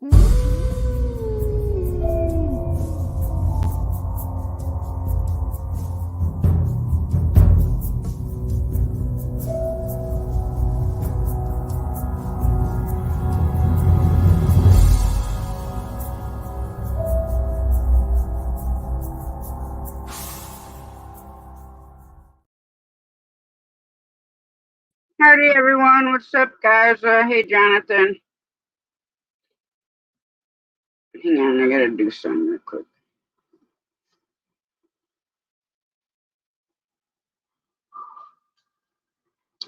Howdy everyone, what's up guys? Hey Jonathan. Hang on, I gotta do something real quick.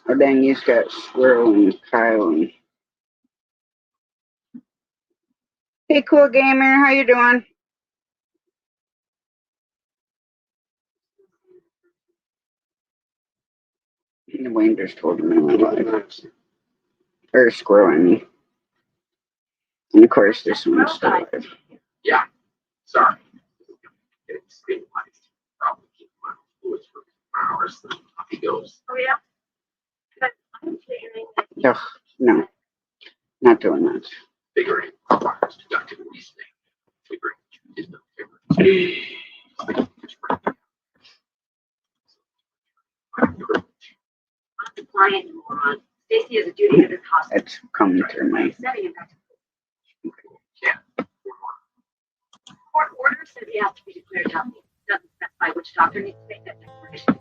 Oh dang, he's got Squirrel and Kyle and... Hey Cool Gamer, how you doing? Wayne just told me my life. Or Squirrel, I mean. And of course this one's still alive. Yeah, sorry. It's stabilized. Probably keep my fluids for hours. Then off he goes. Oh yeah. Ugh, no, not doing that. Figuring how virus deductive reasoning. Figuring is no favorite. Brian, you moron. Stacy has a duty to this hospital. It's coming through my... Yeah. Court order says he has to be declared healthy. Doesn't specify which doctor needs to make that declaration.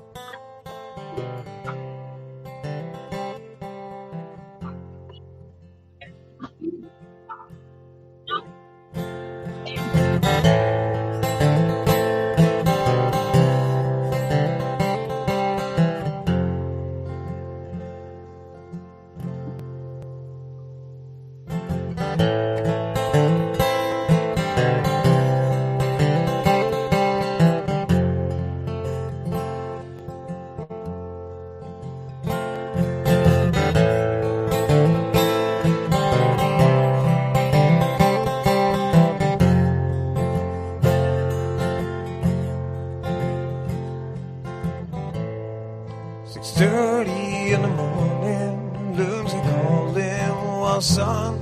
In the morning, looms are calling while sun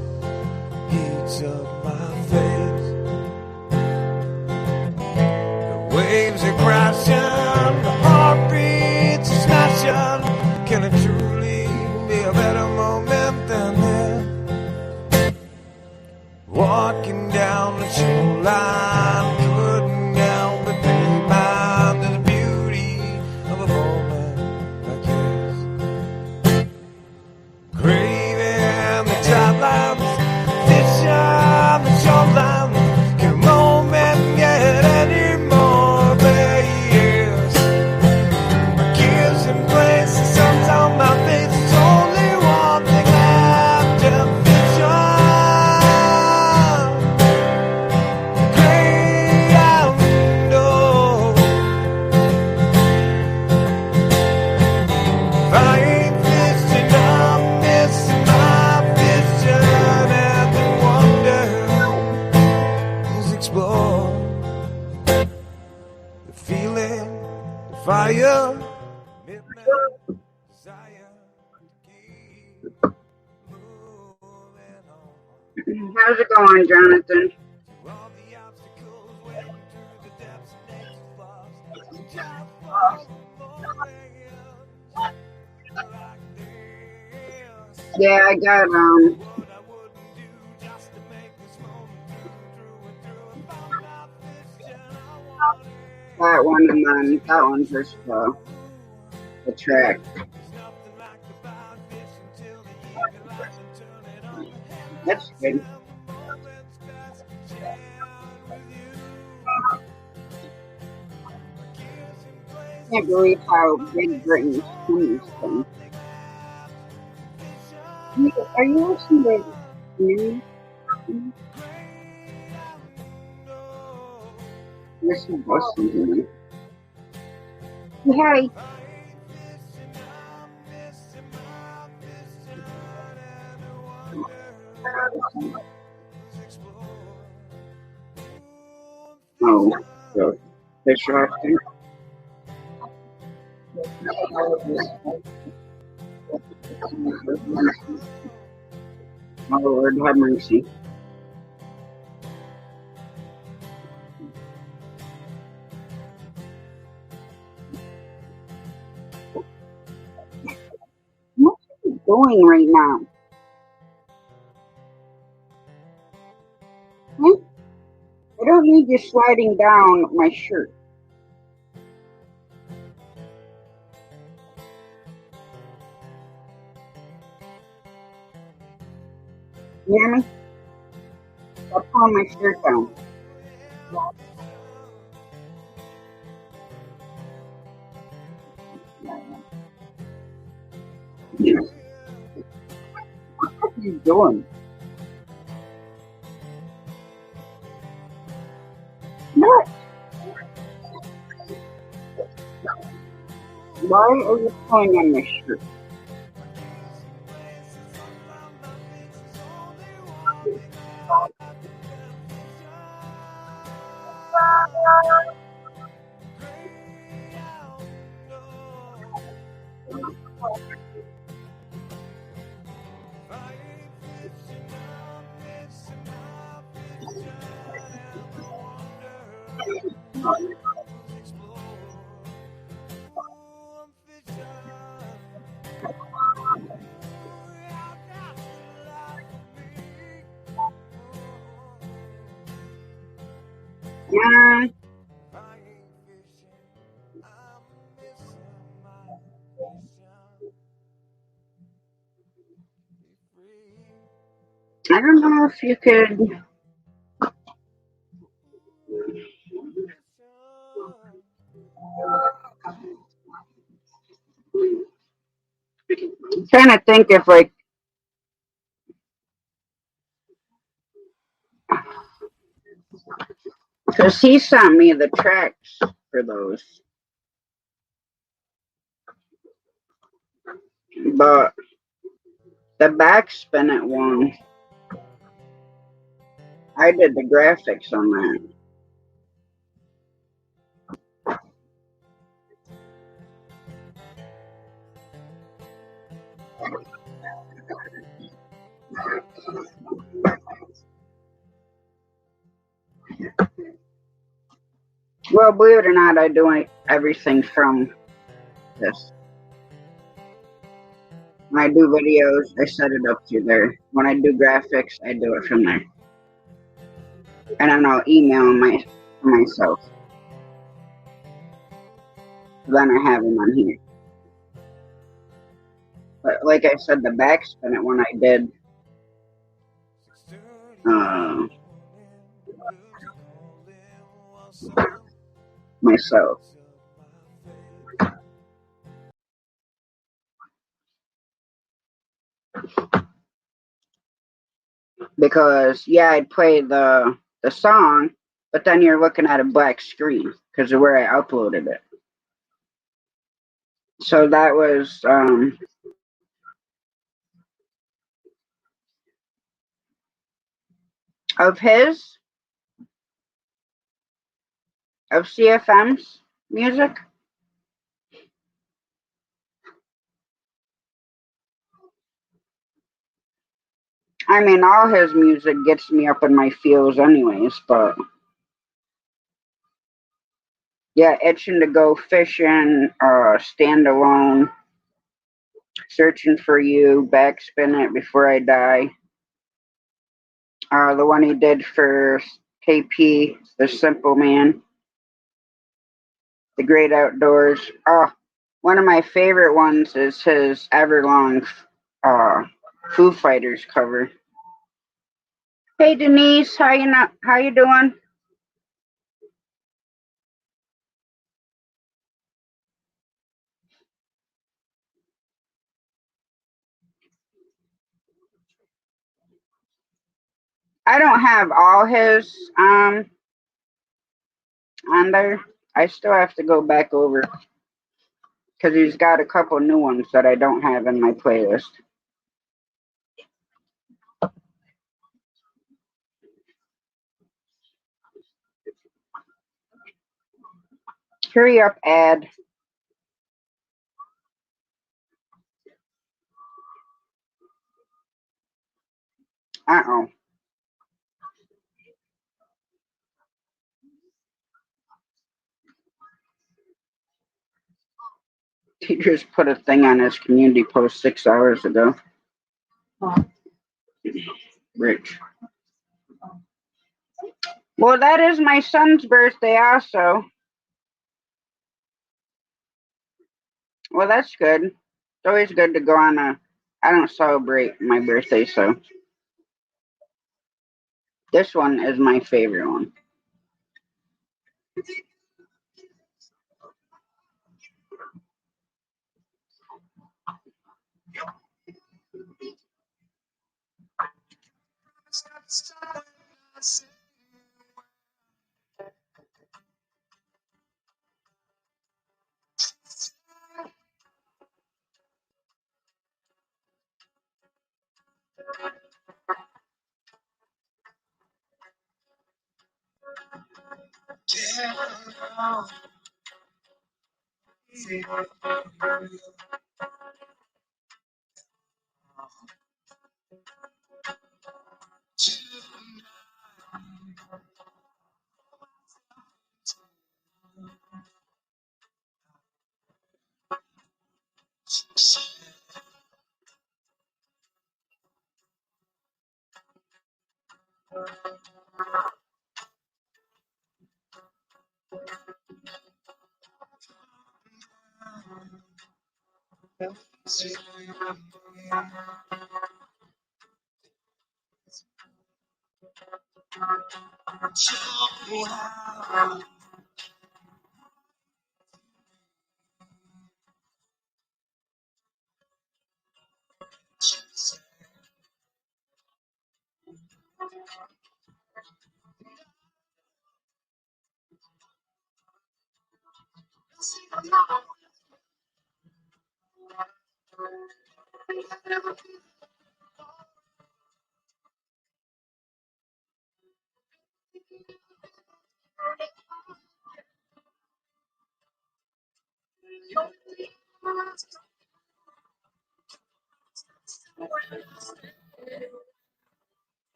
heats up my face. The waves are crashing, the heartbeats are smashing. Can it truly be a better moment than this? Walking down the shoreline, couldn't help but pay mind to the beauty of a moment. Craving the tidelines, fishing the shoreline. Can a moment get any more bass? My gears in place, and sun's on my face. There's only one thing left to vision. The gray window. If I ain't fishing, I'm missing my vision, and the wonder is explore the feeling, the fire, midnight desire to keep moving on. How's it going, Jonathan? Through all the obstacles, wading through the depths next to us, just for like this. Yeah, I got What I wouldn't do just to make this moment through and found out this gen I wanted. that one and then that one just the track. There's nothing like the vibe fish until the evening lights and turn it on. That's good. Moments class shared with you. Gears in place. I can't believe how Big Britain's doing this thing. Are you listening to news? Listen to Boston to me. Hey, oh, the fish off there. Oh Lord, have mercy. doing right now? Hmm? I don't need you sliding down my shirt. You hear me? Stop pulling my shirt down. What are you doing? What? Why are you pulling on my shirt? Yeah. I don't know if you could. I'm trying to think if, like, because he sent me the tracks for those. But the backspin it one, I did the graphics on that. Well, believe it or not, I do everything from this. When I do videos, I set it up through there. When I do graphics, I do it from there. And then I'll email myself. Then I have them on here. But like I said, the backspin it when I did myself. Because yeah, I'd play the song, but then you're looking at a black screen because of where I uploaded it. So that was of CFM's music. I mean, all his music gets me up in my feels anyways, but yeah, Itching to Go Fishing, Standalone, Searching for You, Backspin It, Before I Die. The one he did for KP, The Simple Man, The Great Outdoors. One of my favorite ones is his Everlong Foo Fighters cover. Hey Denise, how you doing? I don't have all his on there. I still have to go back over because he's got a couple new ones that I don't have in my playlist. Hurry up, ad. Uh-oh. He just put a thing on his community post 6 hours ago. Rich. Well, that is my son's birthday also. Well, that's good. It's always good to go on a. I don't celebrate my birthday, so this one is my favorite one.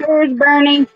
Cheers, Bernie.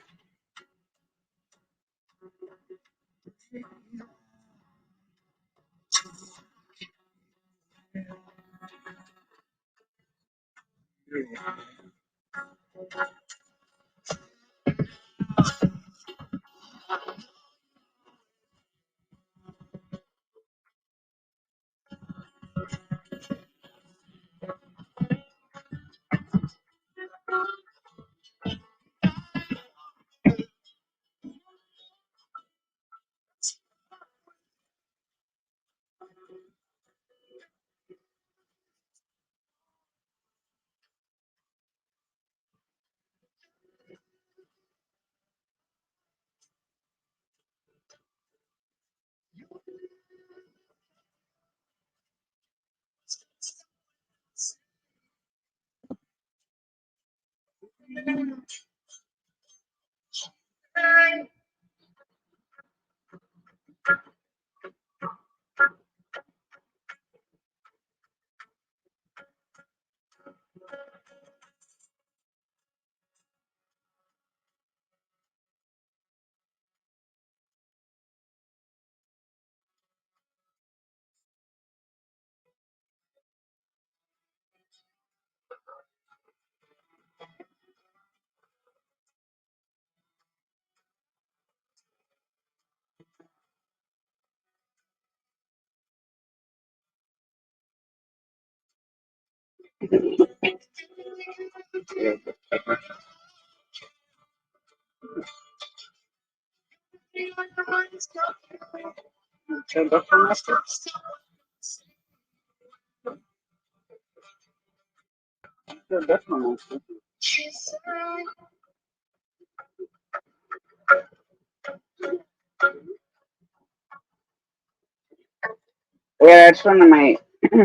Yeah, it's one of my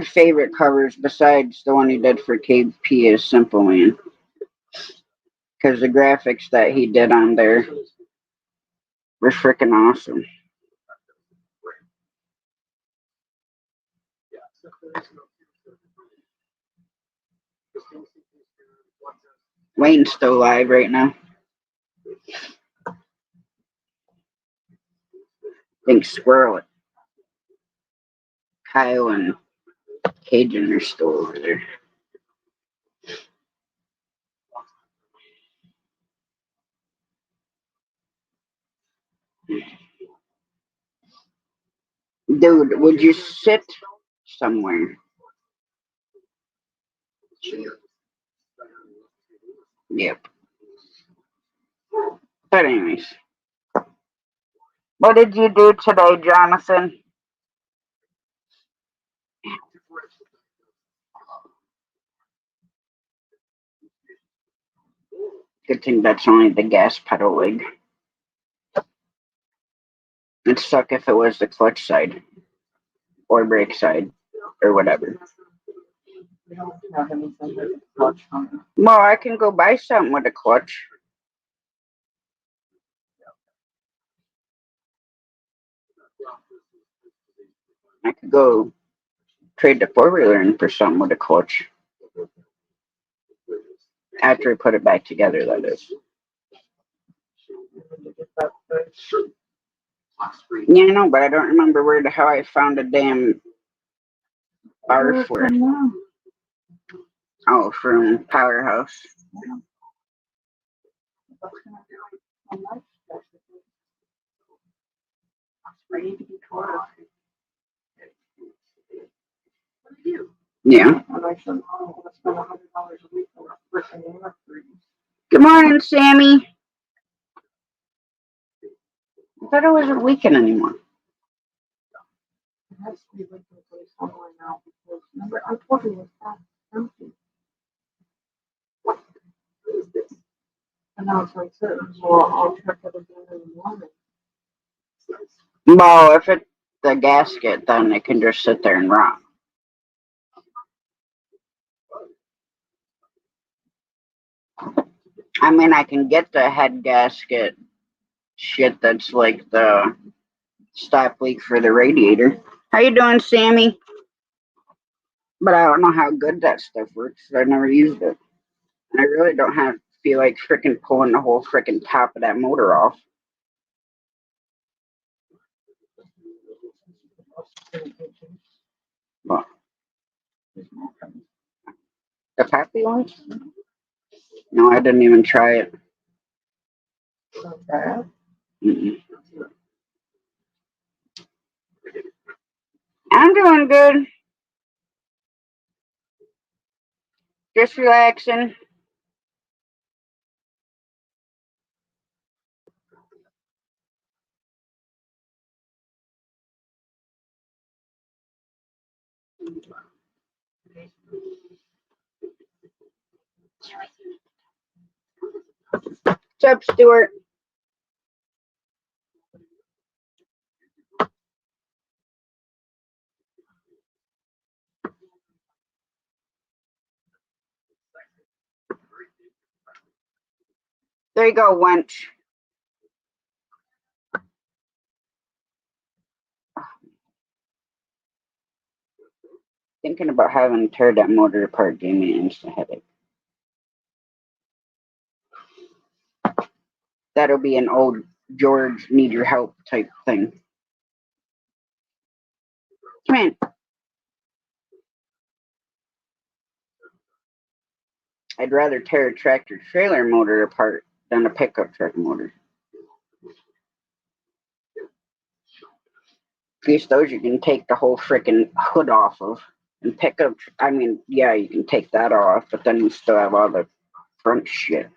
favorite covers besides the one he did for KP is Simple Man. Because the graphics that he did on there were freaking awesome. Wayne's still alive right now. Think Squirrel, Kyle, and Cajun are still over there. Dude, would you sit somewhere? Yep. But anyways, what did you do today, Jonathan? Good thing that's only the gas pedal leg. It'd suck if it was the clutch side or brake side or whatever. Well, I can go buy something with a clutch. I could go trade the four-wheeler in for something with a clutch. After I put it back together, that is. Yeah, I know, but I don't remember where the hell I found a damn bar for it. Oh, from Powerhouse. Yeah. Good morning, Sammy. I thought it wasn't weekend anymore. Well, if it's the gasket, then it can just sit there and rot. I mean, I can get the head gasket shit that's like the stop leak for the radiator. How you doing, Sammy? But I don't know how good that stuff works. I've never used it. And I really don't feel like freaking pulling the whole freaking top of that motor off. What? The Pappy ones? No, I didn't even try it. Mm-mm. I'm doing good. Just relaxing. What's up, Stuart? There you go, wench. Thinking about having to tear that motor apart gave me an instant headache. That'll be an old George need your help type thing. Come in. I'd rather tear a tractor trailer motor apart than a pickup truck motor. At least those you can take the whole freaking hood off of. And pickup, I mean, yeah, you can take that off, but then you still have all the front shit.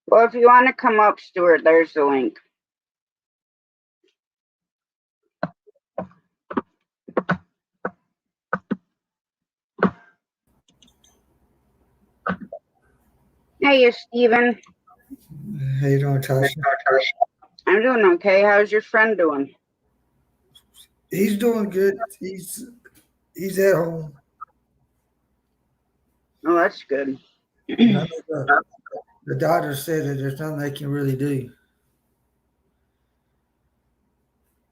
Well, if you want to come up, Stuart, there's the link. Hey, Steven. How you doing, Tasha? I'm doing okay. How's your friend doing? He's doing good. He's at home. Oh, that's good. The doctor said that there's nothing they can really do.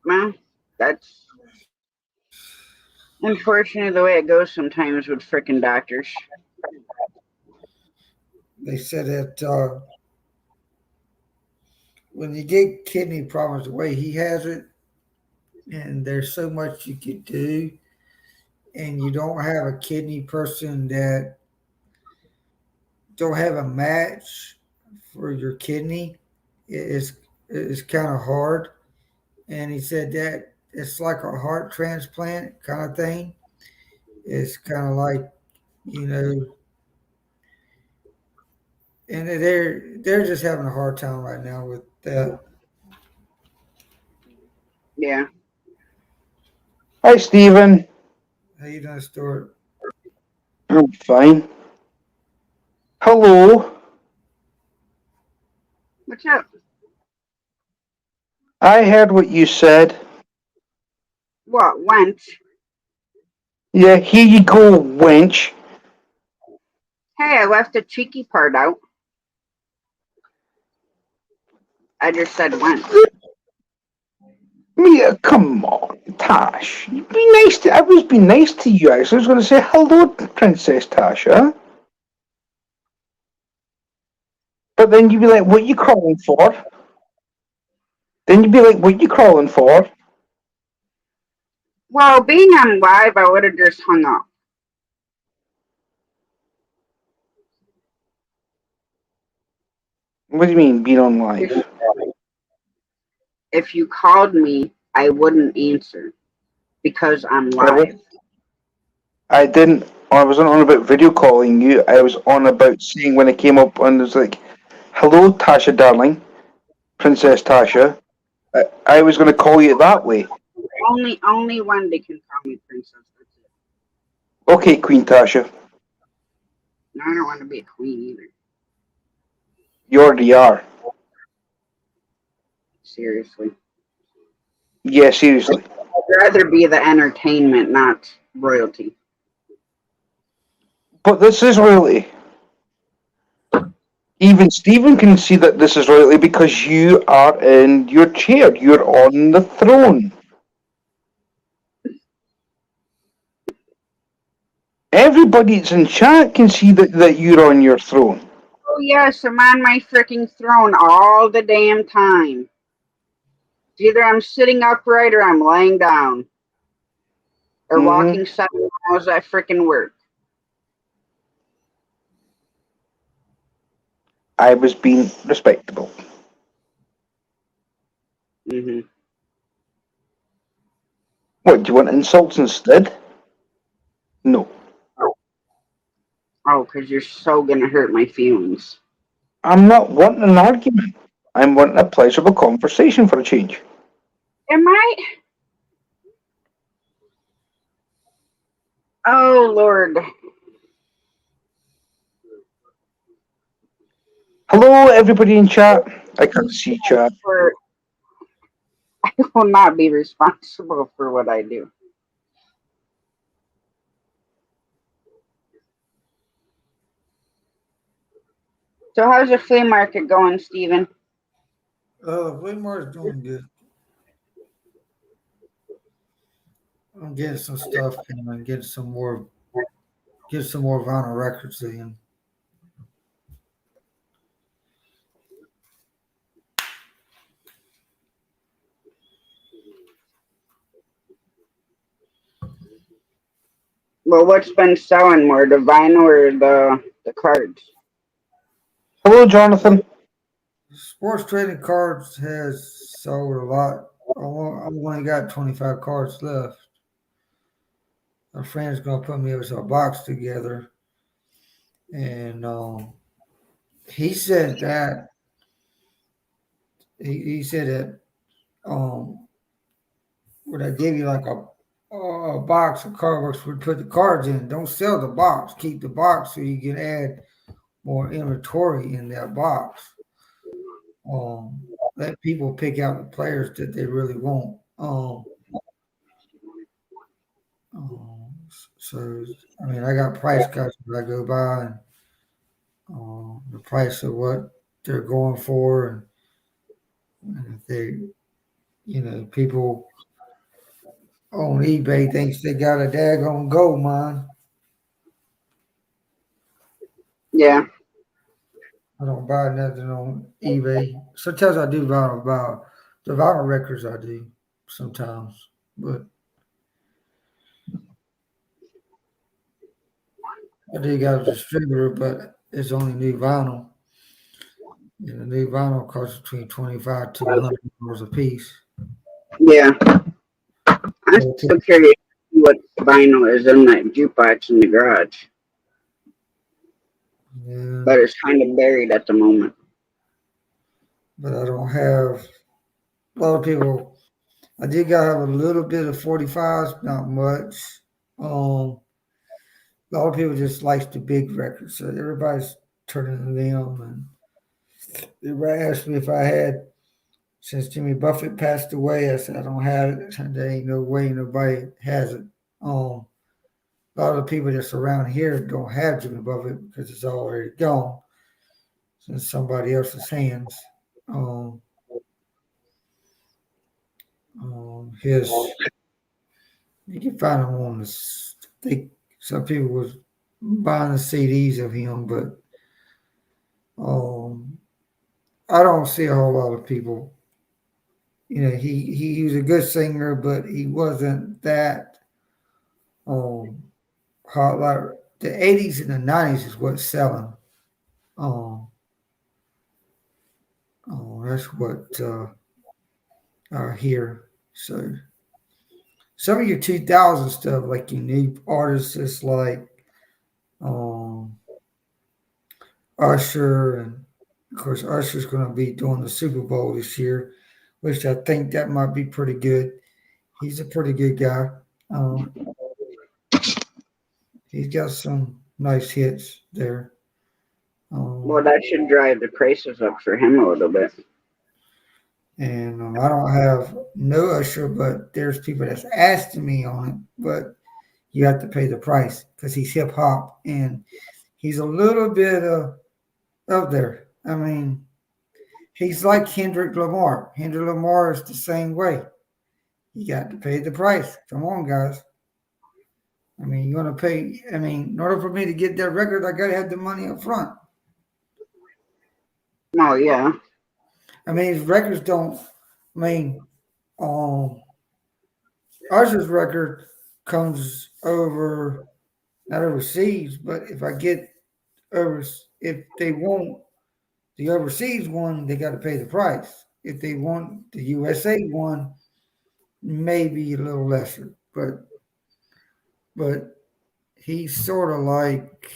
Well, that's unfortunately the way it goes sometimes with frickin' doctors. they said that when you get kidney problems the way he has it, and there's so much you could do, and you don't have a kidney person that don't have a match for your kidney, it's kind of hard. And he said that it's like a heart transplant kind of thing. It's kind of like, you know, and they're just having a hard time right now with that. Yeah. Hi, Stephen. How you doing, Stuart? I'm fine. Hello. What's up? I heard what you said. What, went? Yeah, here you go, wench. Hey, I left the cheeky part out. I just said went. Mia, come on, Tash. Be nice to. I was being nice to you. Actually, I was going to say hello, Princess Tasha. But then you'd be like, "What you crawling for?" Then you'd be like, "What you crawling for?" Well, being on live, I would have just hung up. What do you mean, being on live? If you called me, I wouldn't answer because I'm live. I didn't. I wasn't on about video calling you. I was on about seeing when it came up and it was like, "Hello, Tasha, darling, Princess Tasha." I was going to call you that way. Only Wendy can call me princess. That's it. Okay, Queen Tasha. No, I don't want to be a queen either. You already are. Seriously. Yeah, seriously. I'd rather be the entertainment, not royalty. But this is royalty. Even Stephen can see that this is royalty because you are in your chair. You're on the throne. Everybody that's in chat can see that you're on your throne. Oh yes, I'm on my freaking throne all the damn time. Either I'm sitting upright or I'm laying down. Or walking 7 miles at freaking work. I was being respectable. Mm-hmm. What, do you want insults instead? No. Oh, because you're so gonna hurt my feelings. I'm not wanting an argument. I'm wanting a pleasurable conversation for a change. Am I? Oh, Lord. Hello, everybody in chat. I can't see chat. I will not be responsible for what I do. So how's the flea market going, Stephen? Flea market's doing good. I'm getting some stuff and I'm getting some more vinyl records in. Well, what's been selling more, the vinyl or the cards? Hello, Jonathan. Sports trading cards has sold a lot. I've only got 25 cards left. A friend's gonna put me with a box together, and he said that he said that would I give you like a box of card works would put the cards in. Don't sell the box. Keep the box so you can add more inventory in that box. Let people pick out the players that they really want. So I mean, I got price cuts that I go by, and the price of what they're going for, and if they, people on eBay thinks they got a daggone gold mine. Yeah. I don't buy nothing on eBay. Sometimes I do buy the vinyl records. I do sometimes, but I do got a distributor, but it's only new vinyl. And the new vinyl costs between $25 to $100 a piece. Yeah. I'm So, still curious to see what vinyl is in that jukebox in the garage, yeah, but it's kind of buried at the moment. but I don't have a lot of people. I did got have a little bit of 45s, not much. A lot of people just like the big records, so everybody's turning to them. And everybody asked me if I had, since Jimmy Buffett passed away. I said I don't have it. There ain't no way nobody has it. A lot of the people that's around here don't have Jimmy Buffett because it's already gone. It's in somebody else's hands. His you can find him on the. Some people was buying the CDs of him, but I don't see a whole lot of people. You know, he was a good singer, but he wasn't that hot. Like the 80s and the 90s is what's selling. That's what I hear. So some of your 2000 stuff, like your new artists, just like Usher, and of course Usher's going to be doing the Super Bowl this year, which I think that might be pretty good. He's a pretty good guy. He's got some nice hits there. Well, that should drive the prices up for him a little bit. And I don't have no Usher, but there's people that's asking me on it. But you have to pay the price because he's hip hop and he's a little bit up there. I mean, he's like Kendrick Lamar. Kendrick Lamar is the same way. You got to pay the price. Come on, guys. I mean, you're going to pay. I mean, in order for me to get that record, I got to have the money up front. Oh, yeah. I mean, his records don't. I mean, Usher's record comes over, not overseas, but if I get over, if they want the overseas one, they got to pay the price. If they want the USA one, maybe a little lesser, but he's sort of like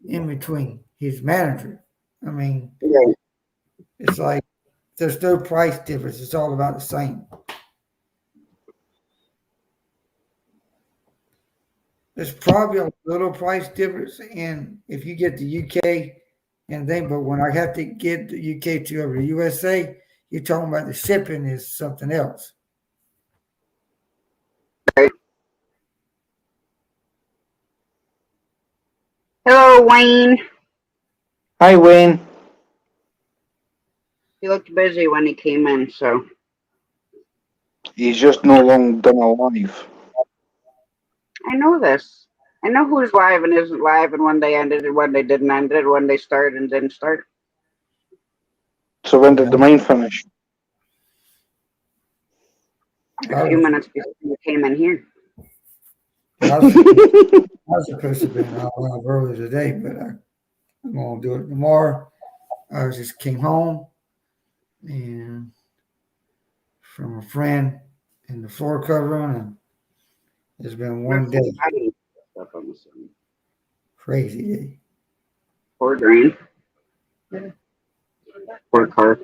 in between his manager. I mean, Yeah. it's like there's no price difference. It's all about the same. There's probably a little price difference in if you get the UK and then, but when I have to get the UK to over the USA, you're talking about the shipping is something else. Hello, Wayne. Hi, Wayne. He looked busy when he came in, so. He's just no longer alive. I know this. I know who's live and isn't live, and when they ended and when they didn't end it, when they started and didn't start. So when did the mine finish? A few minutes before you came in here. I was supposed to be out live earlier today, but I'm going to do it tomorrow. I just came home and from a friend in the floor covering, and it's been one day. Crazy day. Poor Green. Poor car.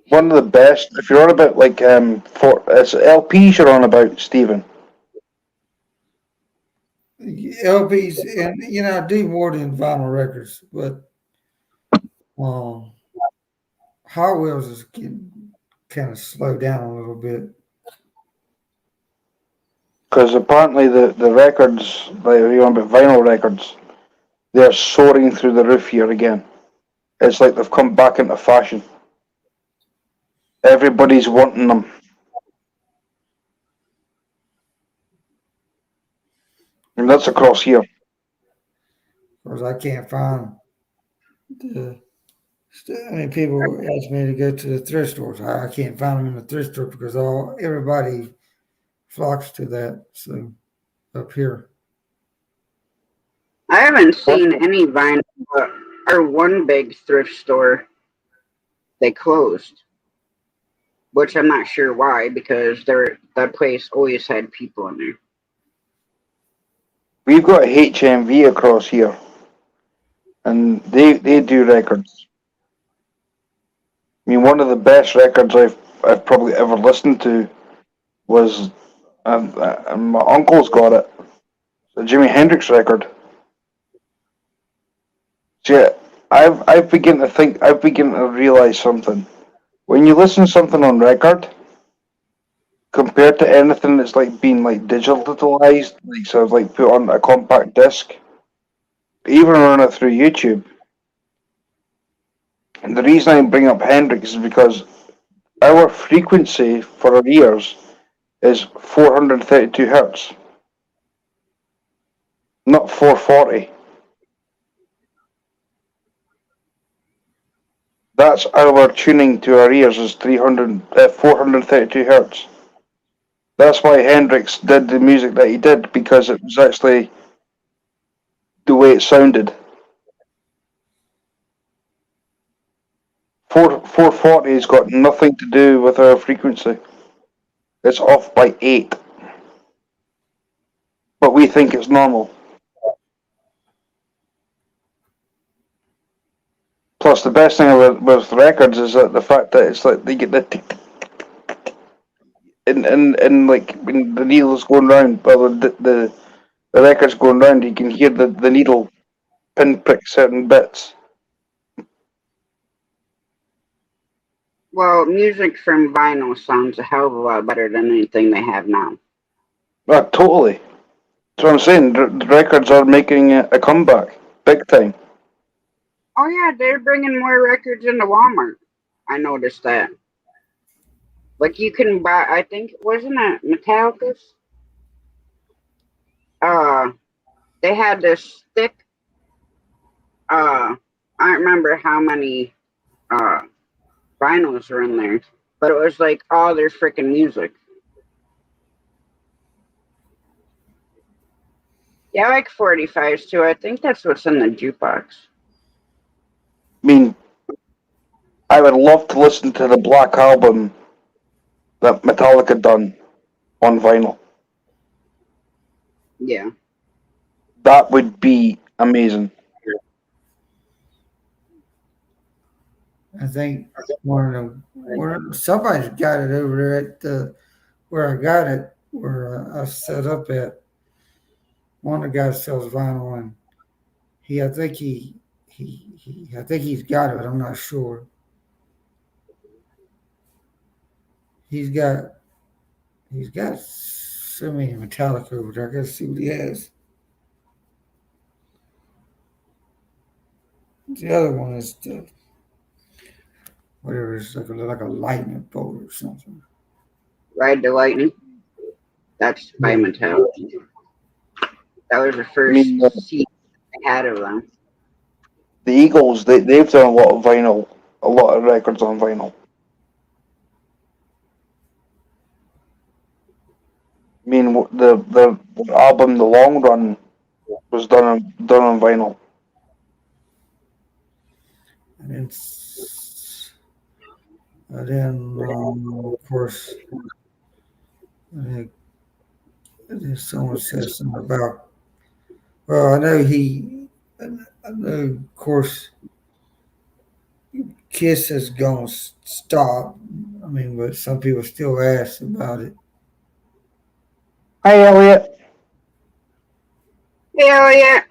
One of the best. If you're on about like it's LPs you're on about, Stephen. LPs, and I do more than vinyl records, but Hot Wheels is getting kind of slowed down a little bit. Because apparently the records, like if you're on about vinyl records, they're soaring through the roof here again. It's like they've come back into fashion. Everybody's wanting them. And that's across here. Of course, I can't find the. I mean, people ask me to go to the thrift stores. I can't find them in the thrift store because everybody flocks to that. So up here, I haven't seen any vinyl, but our one big thrift store, they closed, which I'm not sure why because that place always had people in there. We've got HMV across here, and they do records. I mean, one of the best records I've probably ever listened to was, and my uncle's got it, a Jimi Hendrix record. So yeah, I've begun to realize something. When you listen to something on record, compared to anything that's like been like digitalized, like sort of like put on a compact disc, even run it through YouTube. And the reason I bring up Hendrix is because our frequency for our ears is 432 hertz, not 440. That's our tuning to our ears is 432 hertz. That's why Hendrix did the music that he did, because it was actually the way it sounded. 440 has got nothing to do with our frequency. It's off by 8. But we think it's normal. Plus, the best thing with records is that the fact that it's like they get the tick, tick, and like when the needle's going round, well, the record's going round, you can hear the needle pinprick certain bits. Well, music from vinyl sounds a hell of a lot better than anything they have now. Totally. That's what I'm saying. The records are making a comeback, big time. Oh yeah, they're bringing more records into Walmart. I noticed that. Like you can buy, I think wasn't it Metallica's? They had this thick. I don't remember how many vinyls were in there, but it was like all their freaking music. Yeah, I like 45s too. I think that's what's in the jukebox. I mean, I would love to listen to the Black Album that Metallica done on vinyl. Yeah. That would be amazing. I think somebody's got it over there at where I got it, where I set up at. One of the guys sells vinyl, and I think he's got it, but I'm not sure. He's got so many Metallica over there. I gotta see what he has. The other one is whatever, it's like a lightning bolt or something. Ride the Lightning. That's by Metallica. That was the first CD I had of them. The Eagles, they've done a lot of vinyl, a lot of records on vinyl. I mean, the album The Long Run was done on vinyl. And then, of course, I think someone said something about. Well, I know of course, Kiss is going to stop. I mean, but some people still ask about it. Hi, Elliot. Hell yeah.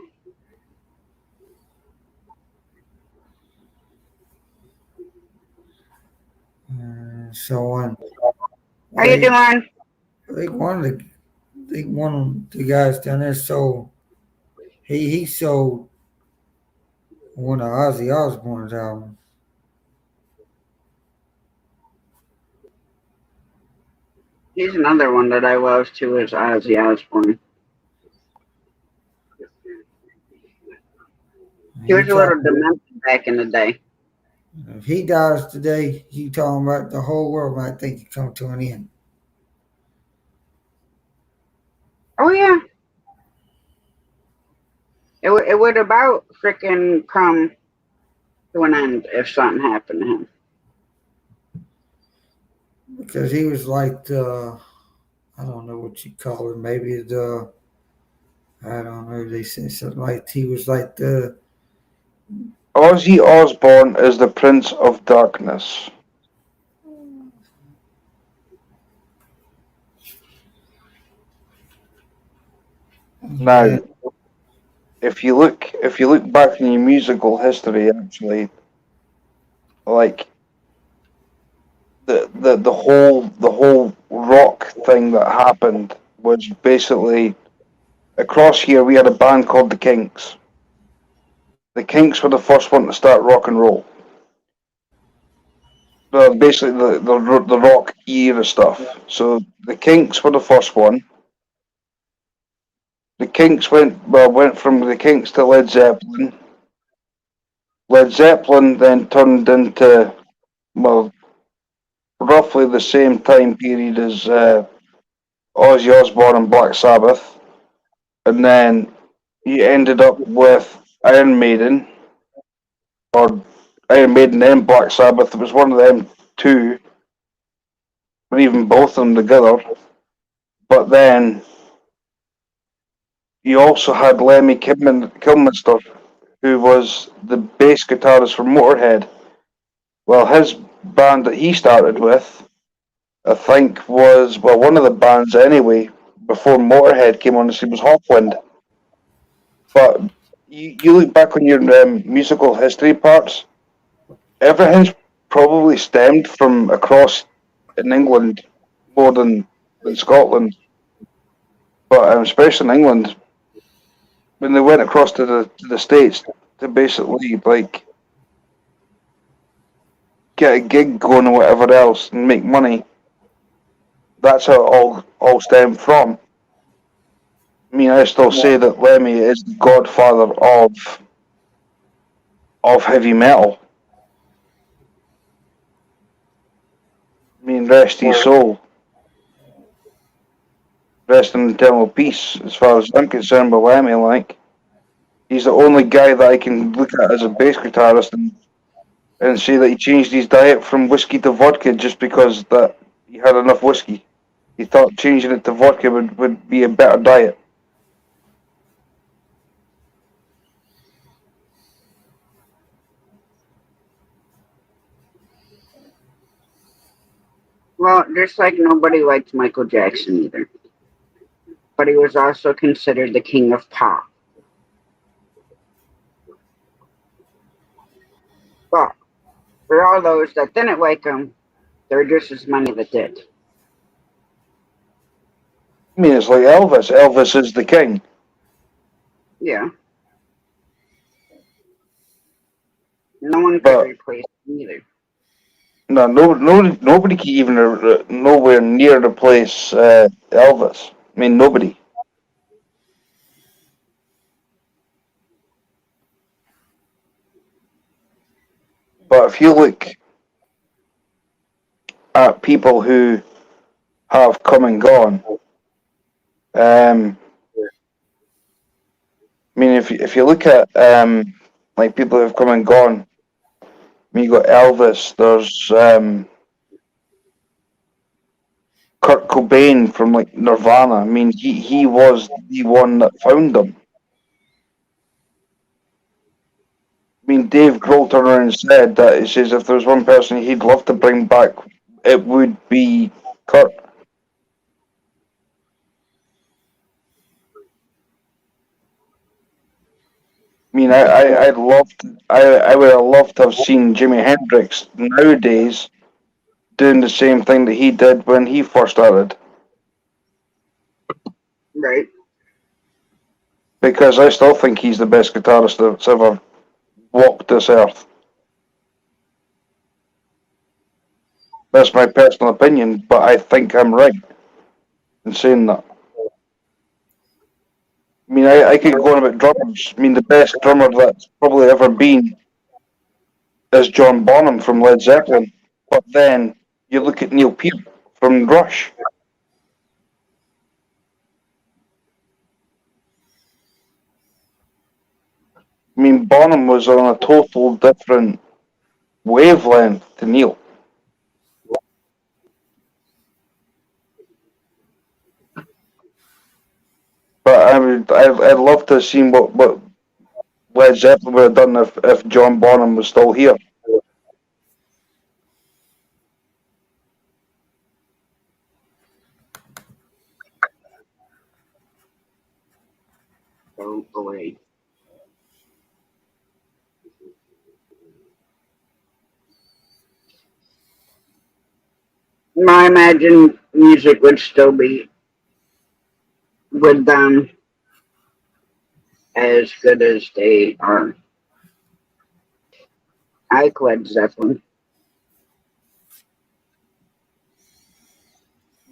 So on. How you doing? I think one of the guys down there sold. He sold one of Ozzy Osbourne's albums. He's another one that I love too is Ozzy Osbourne. He was a little demented back in the day. If he dies today, you talking about the whole world might think he come to an end. Oh yeah, it would about freaking come to an end if something happened to him. Because he was like the, I don't know what you call it, maybe the, I don't know, they say something like he was like the, Ozzy Osbourne is the Prince of Darkness. Now, if you look back in your musical history, actually, like the whole rock thing that happened was basically across here we had a band called the Kinks. The Kinks were the first one to start rock and roll. Basically the rock era stuff. So the Kinks were the first one. The Kinks went from the Kinks to Led Zeppelin. Led Zeppelin then turned into, well, roughly the same time period as Ozzy Osbourne and Black Sabbath, and then you ended up with Iron Maiden, or Iron Maiden and Black Sabbath. It was one of them two, or even both of them together. But then you also had Lemmy Kilmister, who was the bass guitarist for Motorhead. Well, his band that he started with, I think, was, well, one of the bands anyway, before Motorhead came on the scene, was Hawkwind. But you look back on your musical history parts, everything's probably stemmed from across in England more than Scotland. But especially in England, when they went across to the States to basically like get a gig going or whatever else and make money, that's how it all stemmed from. I mean, I still say that Lemmy is the godfather of heavy metal. I mean, rest his soul. Rest in eternal peace, as far as I'm concerned with Lemmy. Like, he's the only guy that I can look at as a bass guitarist and say that he changed his diet from whiskey to vodka just because that he had enough whiskey. He thought changing it to vodka would be a better diet. Well, just like nobody liked Michael Jackson either. But he was also considered the king of pop. But for all those that didn't like him, there were just as many that did. I mean, it's like Elvis. Elvis is the king. Yeah. No one could replace him either. No, nobody can even nowhere near replace Elvis. I mean, nobody. But if you look at people who have come and gone, I mean, if you look at like people who have come and gone, I mean, you got Elvis. There's Kurt Cobain from like Nirvana. I mean, he was the one that found them. I mean, Dave Grohl turned around and said that he says if there's one person he'd love to bring back, it would be Kurt. I mean, I would have loved to have seen Jimi Hendrix nowadays doing the same thing that he did when he first started. Right. Because I still think he's the best guitarist that's ever walked this earth. That's my personal opinion, but I think I'm right in saying that. I I mean, I could go on about drummers. I mean, the best drummer that's probably ever been is John Bonham from Led Zeppelin. But then you look at Neil Peart from Rush. I mean, Bonham was on a total different wavelength to Neil. But I'd love to have seen what Led Zeppelin would have done if John Bonham was still here. Go away. I imagine music would still be with them as good as they are. I like Led Zeppelin.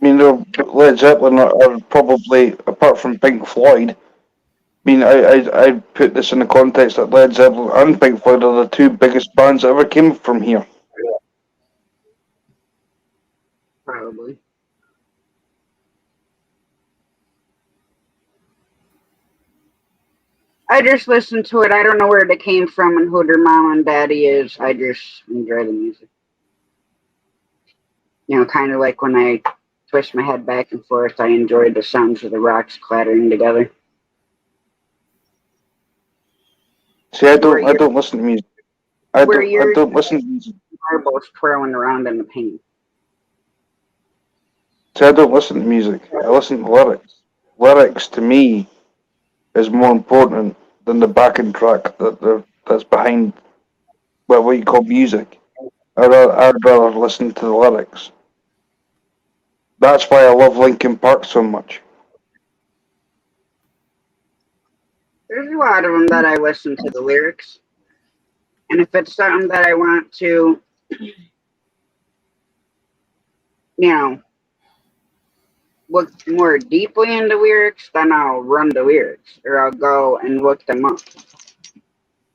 I mean, Led Zeppelin are probably, apart from Pink Floyd, I mean, I'd put this in the context that Led Zeppelin and Pink Floyd are the two biggest bands that ever came from here. Probably. I just listen to it. I don't know where they came from and who their mom and daddy is. I just enjoy the music. You know, kind of like when I twist my head back and forth, I enjoy the sounds of the rocks clattering together. See, I don't listen to music. I don't listen to music. Marbles twirling around in the paint. See, I don't listen to music. I listen to lyrics. Lyrics to me is more important than the backing track that's behind what you call music. I'd rather listen to the lyrics. That's why I love Linkin Park so much. There's a lot of them that I listen to the lyrics. And if it's something that I want to, look more deeply into lyrics, then I'll run the lyrics. Or I'll go and look them up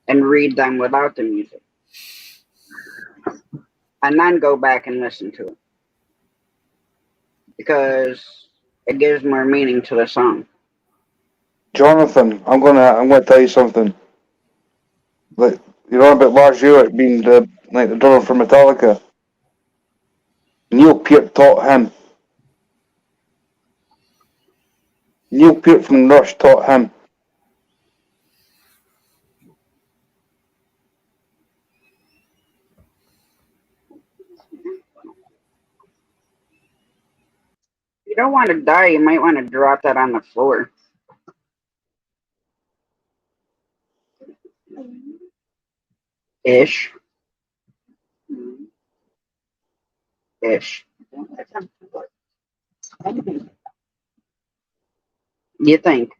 and read them without the music. And then go back and listen to it. Because it gives more meaning to the song. Jonathan, I'm gonna tell you something. Like, you know about Lars Ulrich being the drummer for Metallica. Neil Peart taught him. Neil Peart from Rush taught him. If you don't want to die, you might want to drop that on the floor. Ish. You think?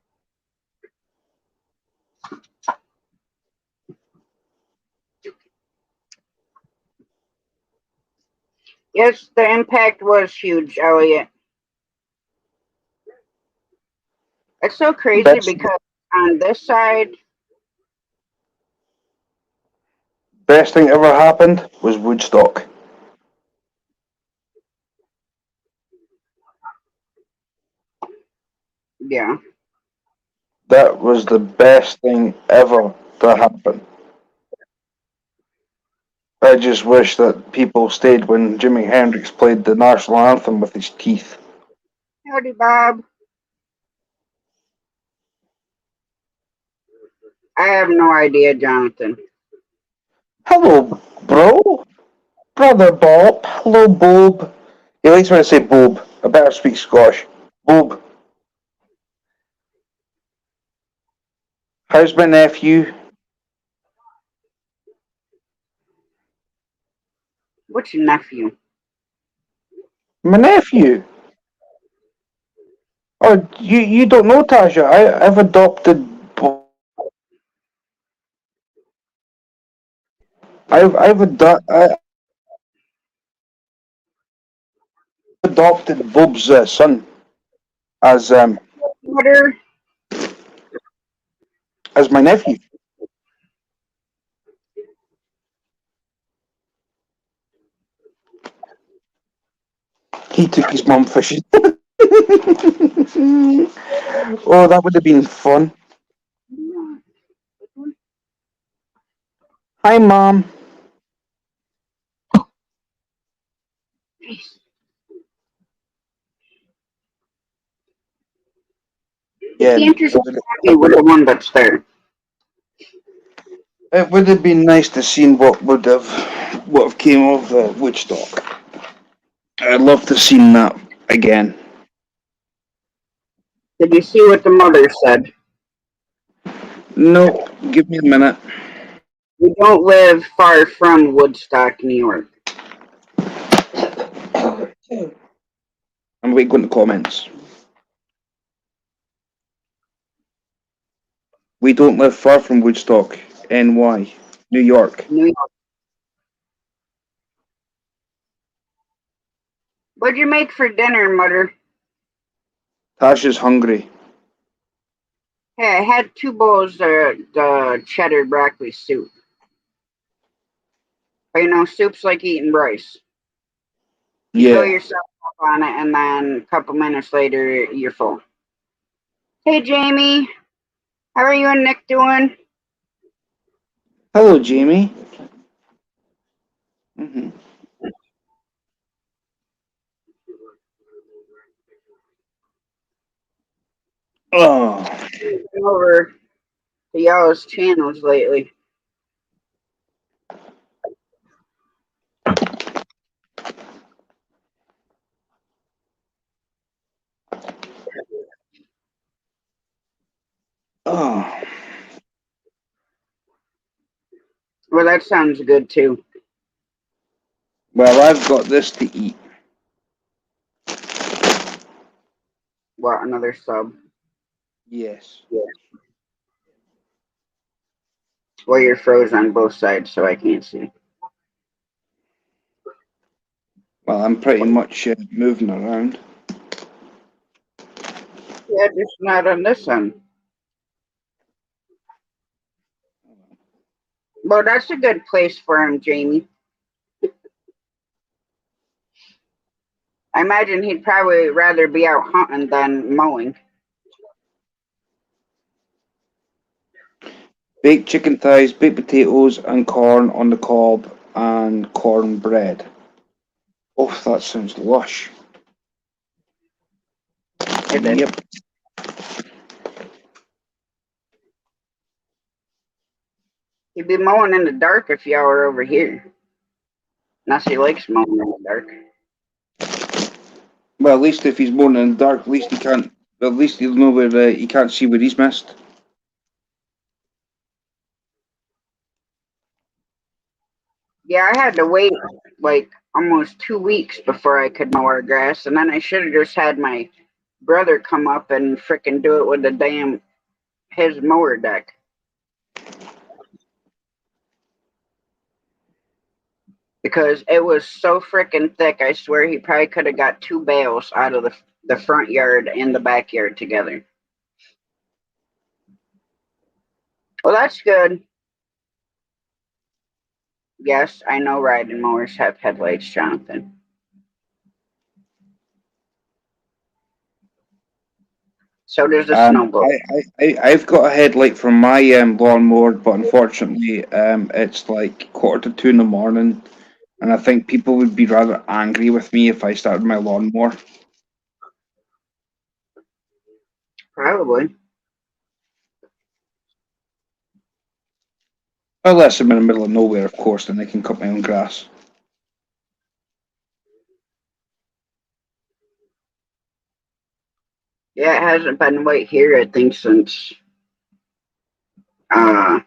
Yes, the impact was huge, Elliot. It's so crazy because on this side, Best thing ever happened was Woodstock. yeah. That was the best thing ever to happen. I just wish that people stayed when Jimi Hendrix played the national anthem with his teeth. Howdy, Bob. I have no idea, Jonathan. Hello, bro. Brother Bob. Hello, Bob. He likes when I say Bob. I better speak Scottish. Bob. How's my nephew? What's your nephew? My nephew? Oh, you don't know, Tasha. I've adopted... I've adopted Bob's son as Water. as my nephew. He took his mum fishing. Oh, that would have been fun. Hi, Mom. Yeah, Be interested with the one that's there. it would have been nice to see what have came of Woodstock. I'd love to seen that again. Did you see what the mother said? No, give me a minute. We don't live far from Woodstock, New York. I'm waiting to go into comments. We don't live far from Woodstock, NY, New York. New York. What'd you make for dinner, Mother? Tasha's hungry. Hey, I had 2 bowls of the cheddar broccoli soup. But you know, soup's like eating rice. You fill Yeah. yourself up on it, and then a couple minutes later, you're full. Hey, Jamie. How are you and Nick doing? Hello, Jamie. Hmm. Oh, Been over to y'all's channels lately. oh. Well, that sounds good too. Well, I've got this to eat. What, another sub? Yes. Well, you're frozen on both sides, so I can't see. Well, I'm pretty much moving around. Yeah, just not on this end. Well, that's a good place for him, Jamie. I imagine he'd probably rather be out hunting than mowing. Baked chicken thighs, baked potatoes, and corn on the cob, and cornbread. Oh, that sounds lush. It did. Yep. He'd be mowing in the dark if y'all were over here. Unless he likes mowing in the dark. Well, at least if he's born in the dark, at least he can't. At least he'll know where he can't see where he's missed. Yeah, I had to wait like almost 2 weeks before I could mow our grass, and then I should have just had my brother come up and frickin' do it with the damn his mower deck. Because it was so frickin' thick, I swear he probably could have got 2 bales out of the front yard and the backyard together. Well, that's good. Yes, I know riding mowers have headlights, Jonathan. So does the snowblower. I've got a headlight from my lawnmower, but unfortunately, it's like 1:45 in the morning, and I think people would be rather angry with me if I started my lawnmower. Probably. Unless I'm in the middle of nowhere, of course, then I can cut my own grass. Yeah, it hasn't been white here, I think, since uh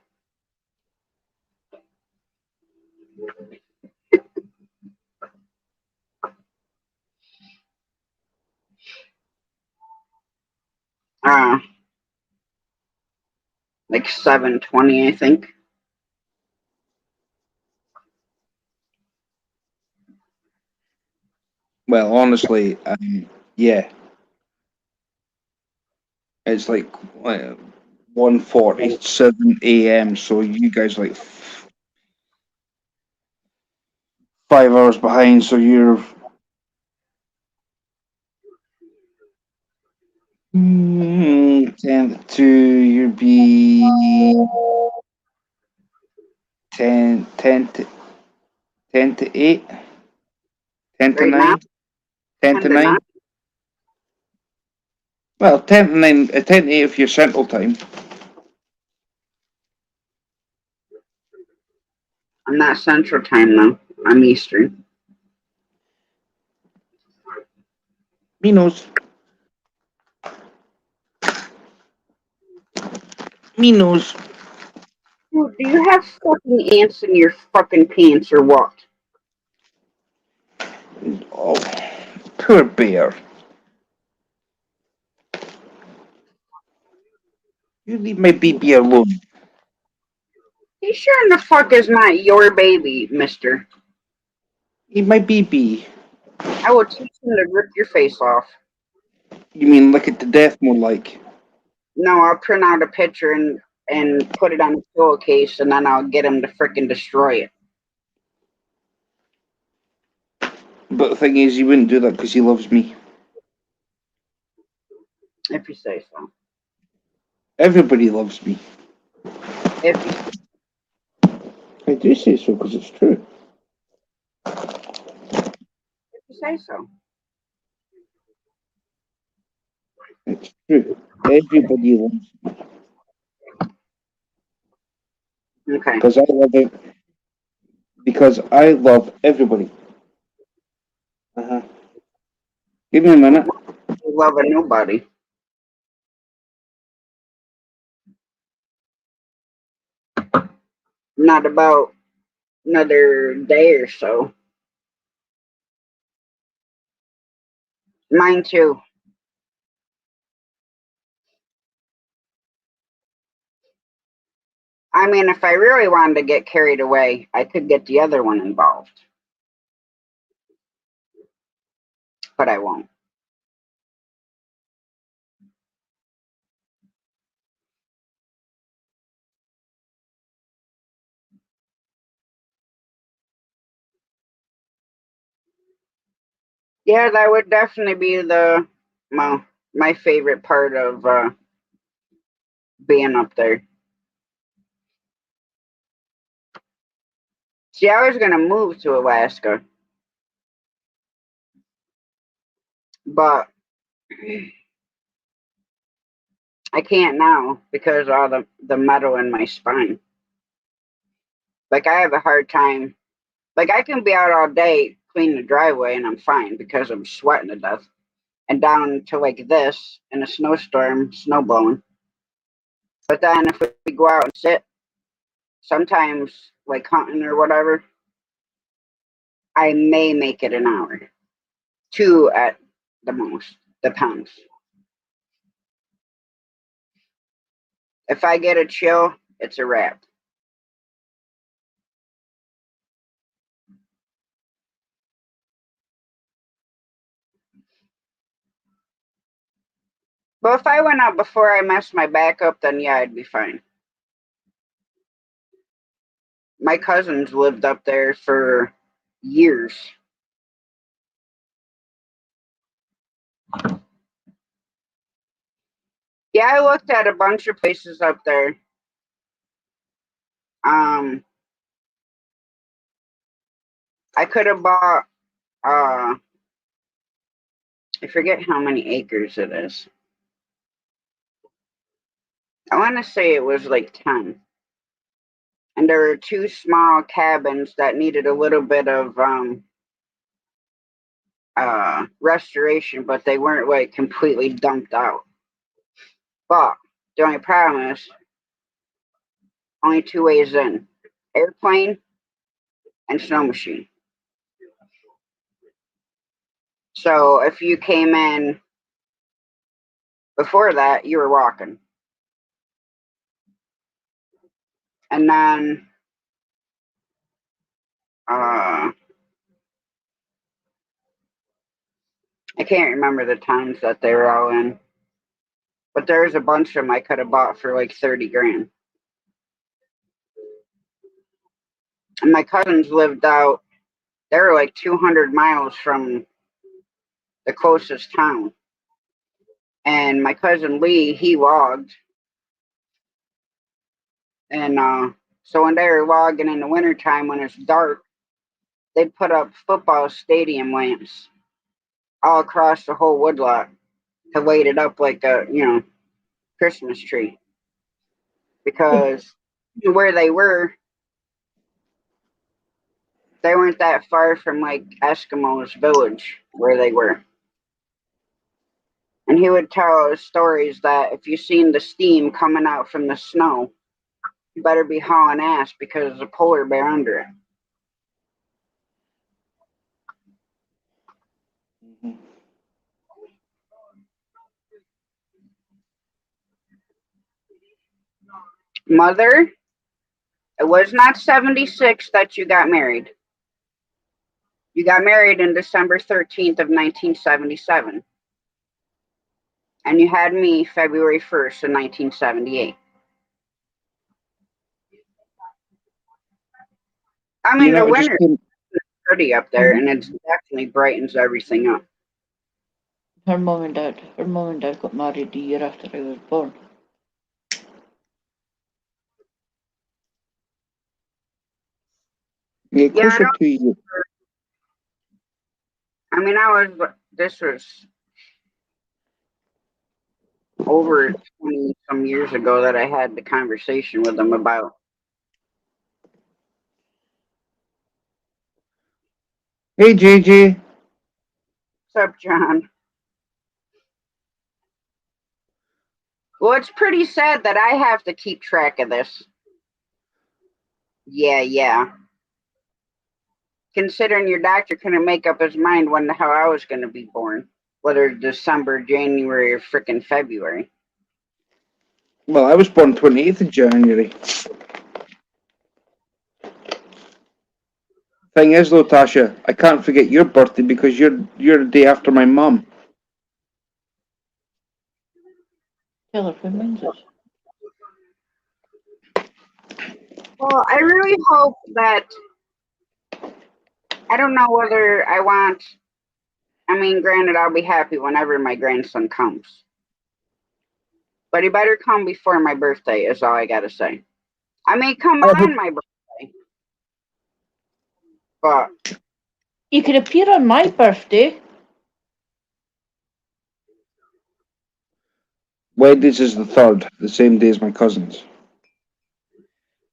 uh like 7:20, I think. Well, honestly, yeah, it's like 1:47 a.m. So you guys are like 5 hours behind. So you're 10 to you'd be 10 to 8, 10 to Right now, 9, 10 to 10 to 9. 9. Well, 10 to 9, 10 to 8 if you're Central Time. I'm not Central Time though. I'm Eastern. Me knows. Me knows. Dude, do you have fucking ants in your fucking pants or what? Oh, poor bear. You leave my baby alone. He sure in the fuck is not your baby, mister. Leave my baby. I will teach him to rip your face off. You mean lick it to death more like? No, I'll print out a picture and put it on a pillowcase and then I'll get him to frickin' destroy it. But the thing is, he wouldn't do that because he loves me. If you say so. Everybody loves me. If you, I do say so because it's true. if you say so. It's true. Everybody loves me Okay. because I love it. Because I love everybody. Uh-huh. Give me a minute. Loving nobody. Not about another day or so. Mine too. I mean, if I really wanted to get carried away, I could get the other one involved. But I won't. Yeah, that would definitely be my favorite part of being up there. See, I was gonna move to Alaska, but I can't now because of all the metal in my spine. Like I have a hard time. Like I can be out all day cleaning the driveway and I'm fine because I'm sweating to death. And down to like this in a snowstorm, snow blowing. But then if we go out and sit, sometimes like hunting or whatever, I may make it an hour. 2 at the most, depends. If I get a chill, it's a wrap. But if I went out before I messed my back up, then yeah, I'd be fine. My cousins lived up there for years. Yeah, I looked at a bunch of places up there. I could have bought I forget how many acres it is. I want to say it was like 10. And there were 2 small cabins that needed a little bit of restoration, but they weren't like completely dumped out. But the only problem is only 2 ways in: airplane and snow machine. So if you came in before that, you were walking. And then I can't remember the times that they were all in. But there's a bunch of them I could have bought for like 30 grand. And my cousins lived out, they were like 200 miles from the closest town. And my cousin Lee, he logged. And so when they were logging in the wintertime when it's dark, they'd put up football stadium lamps all across the whole woodlot to light it up like a, Christmas tree. Because where they weren't that far from like Eskimos village where they were. And he would tell us stories that if you seen the steam coming out from the snow, you better be hauling ass because there's a polar bear under it. Mother, it was not 76 that you got married. You got married in December 13th of 1977. And you had me February 1st of 1978. I mean, the winter is pretty up there, and it definitely brightens everything up. Her mum and dad got married the year after I was born. Yeah, closer to you. I mean, this was over 20 some years ago that I had the conversation with them about. Hey, JJ. What's up, John? Well, it's pretty sad that I have to keep track of this. Yeah. Considering your doctor couldn't make up his mind when the hell I was going to be born. Whether December, January, or frickin' February. Well, I was born 28th of January. Thing is, though, Tasha, I can't forget your birthday because you're the day after my mum. Tell her when mine's is. Well, I really hope that, I don't know whether I want, I mean, granted, I'll be happy whenever my grandson comes. But he better come before my birthday, is all I gotta say. I may come on my birthday. But You can appear on my birthday. Wendy's is the 3rd, the same day as my cousin's.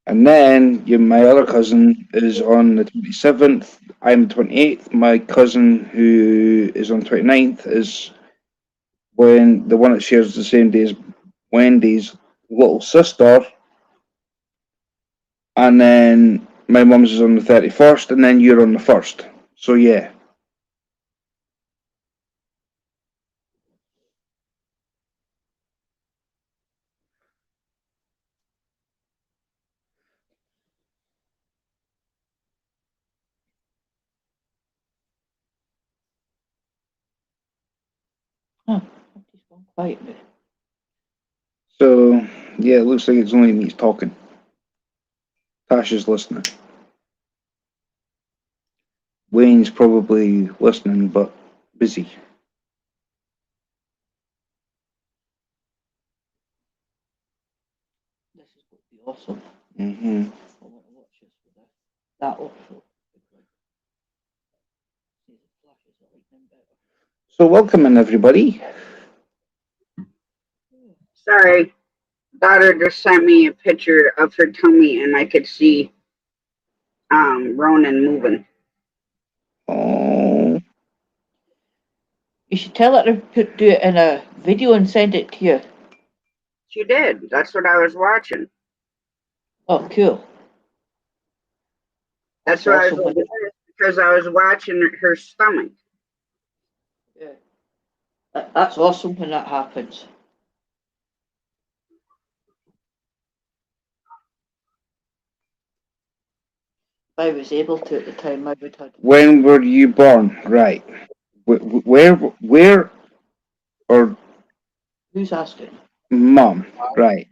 And then my other cousin is on the 27th. I'm the 28th. My cousin, who is on 29th, is when the one that shares the same day as Wendy's little sister. And then my mum's is on the 31st, and then you're on the 1st. So yeah. Huh, he's gone quiet now. So yeah, it looks like it's only me talking. Tasha's listening. Wayne's probably listening, but busy. This is going to be awesome. Mm-hmm. I want to watch this with that also. So welcome in, everybody. sorry, daughter just sent me a picture of her tummy and I could see Ronan moving. Oh, You should tell her to do it in a video and send it to you. She did. That's what I was watching. Oh, cool. That's why I was awesome. looking at it, because I was watching her stomach. Yeah. That's awesome when that happens. If I was able to at the time, I would have. when were you born? Right. Where, or Who's asking? Mom, right.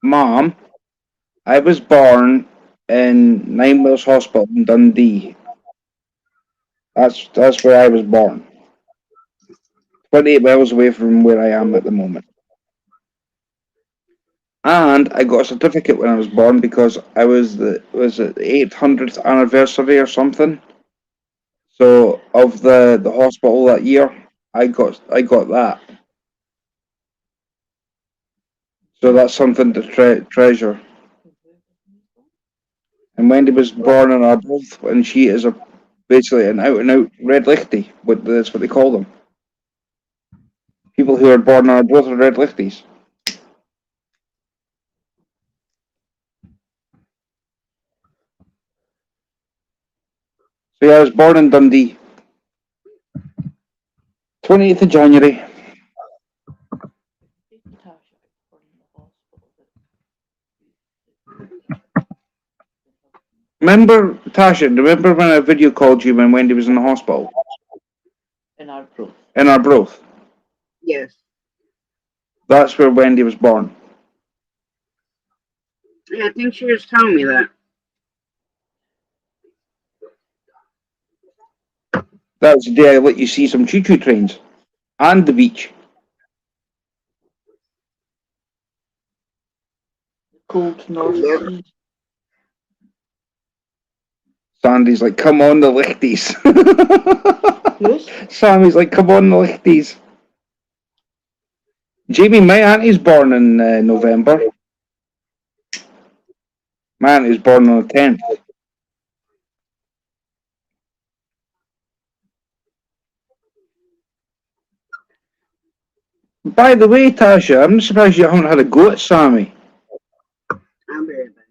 Mom, I was born in Nine Mills Hospital in Dundee. That's where I was born. 28 miles away from where I am at the moment. And I got a certificate when I was born because I was the 800th anniversary or something. So of the hospital that year, I got that. So that's something to treasure. And Wendy was born in Arbroath, and she is basically an out and out red lichty. That's what they call them. People who are born in Arbroath are red lichties. So yeah, I was born in Dundee. 28th of January. Remember, Tasha, remember when I video called you when Wendy was in the hospital? In Arbroath. In Arbroath. Yes. That's where Wendy was born. Yeah, I think she was telling me that. That was the day I let you see some choo-choo trains. And the beach. Cold North Yep. Sea. Sandy's like, come on, the lichties. Yes. Sammy's like, come on, the lichties. Jamie, my auntie's born in November. My auntie's born on the 10th. By the way, Tasha, I'm surprised you haven't had a go at Sammy. I'll be right back.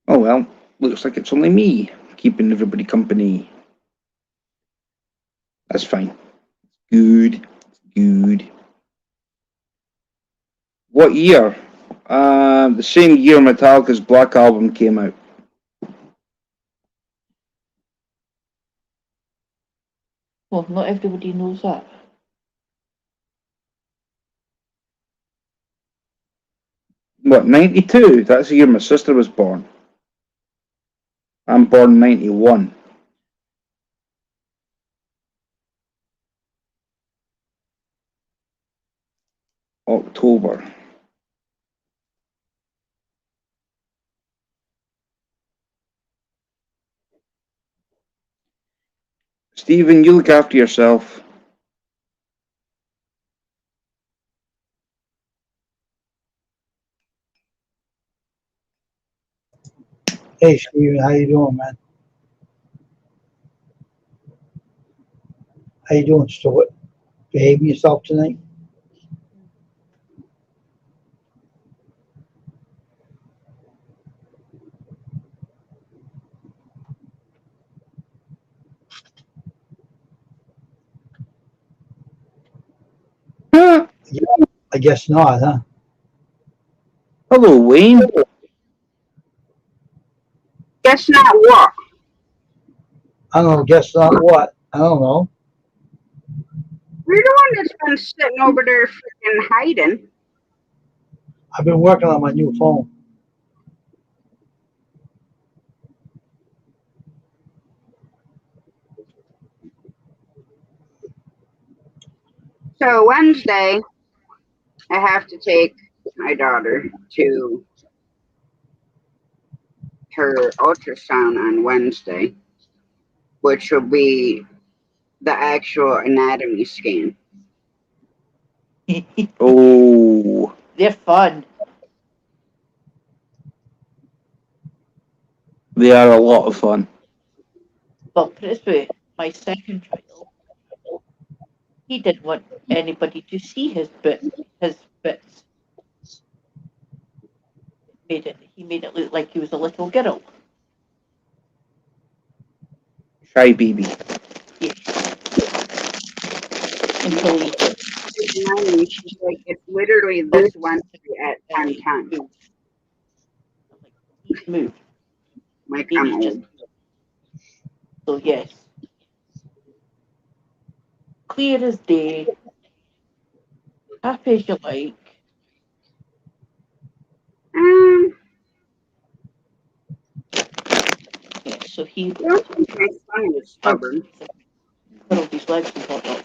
Oh well, looks like it's only me keeping everybody company. That's fine. Good. Good. What year? The same year Metallica's Black Album came out. Well, not everybody knows that. What, 92? That's the year my sister was born. I'm born 91. October. Stephen, you look after yourself. Hey, Steven, how you doing, man? How you doing, Stuart? Behaving yourself tonight? Huh? I guess not, huh? Hello, Wayne. Guess not what? I don't know, guess not what? I don't know. You're the one that's been sitting over there freaking hiding. I've been working on my new phone. So Wednesday, I have to take my daughter to her ultrasound on Wednesday, which will be the actual anatomy scan. Oh, They're fun. they are a lot of fun. Well, put it this way, my second child, he didn't want anybody to see his bits. He made it look like he was a little girl. Shy baby. Yes. Until he Mommy, she's like, it's literally this Wednesday at 10:10. I'm like, he's moved. Like, Maybe I'm just old. so yes. clear as day, happy as you like. Yeah, so he I don't think my son was stubborn. curled his legs and whatnot.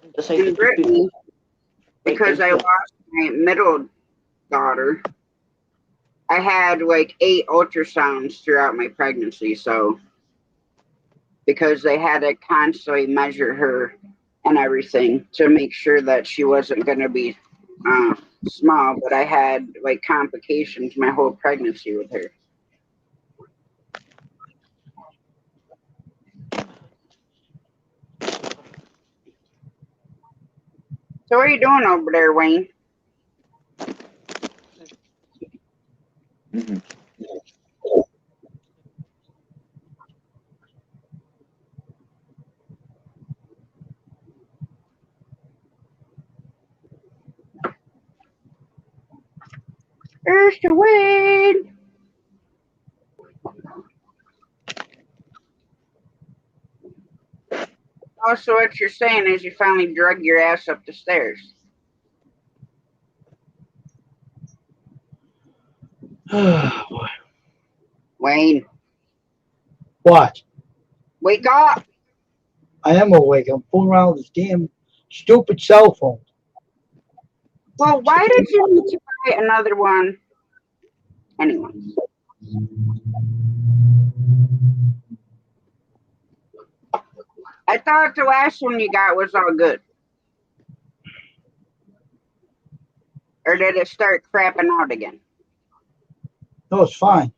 And And decided to Brittany, put because I lost my middle daughter, I had like 8 ultrasounds throughout my pregnancy. So, because they had to constantly measure her and everything to make sure that she wasn't going to be small, but I had like complications my whole pregnancy with her. So, what are you doing over there, Wayne? Mhm. There's the Wayne. Also, what you're saying is you finally drug your ass up the stairs. Wayne, What? wake up. I am awake. I'm fooling around with this damn stupid cell phone. Well, why did you need to buy another one? Anyway. I thought the last one you got was all good. Or did it start crapping out again? No, it's fine.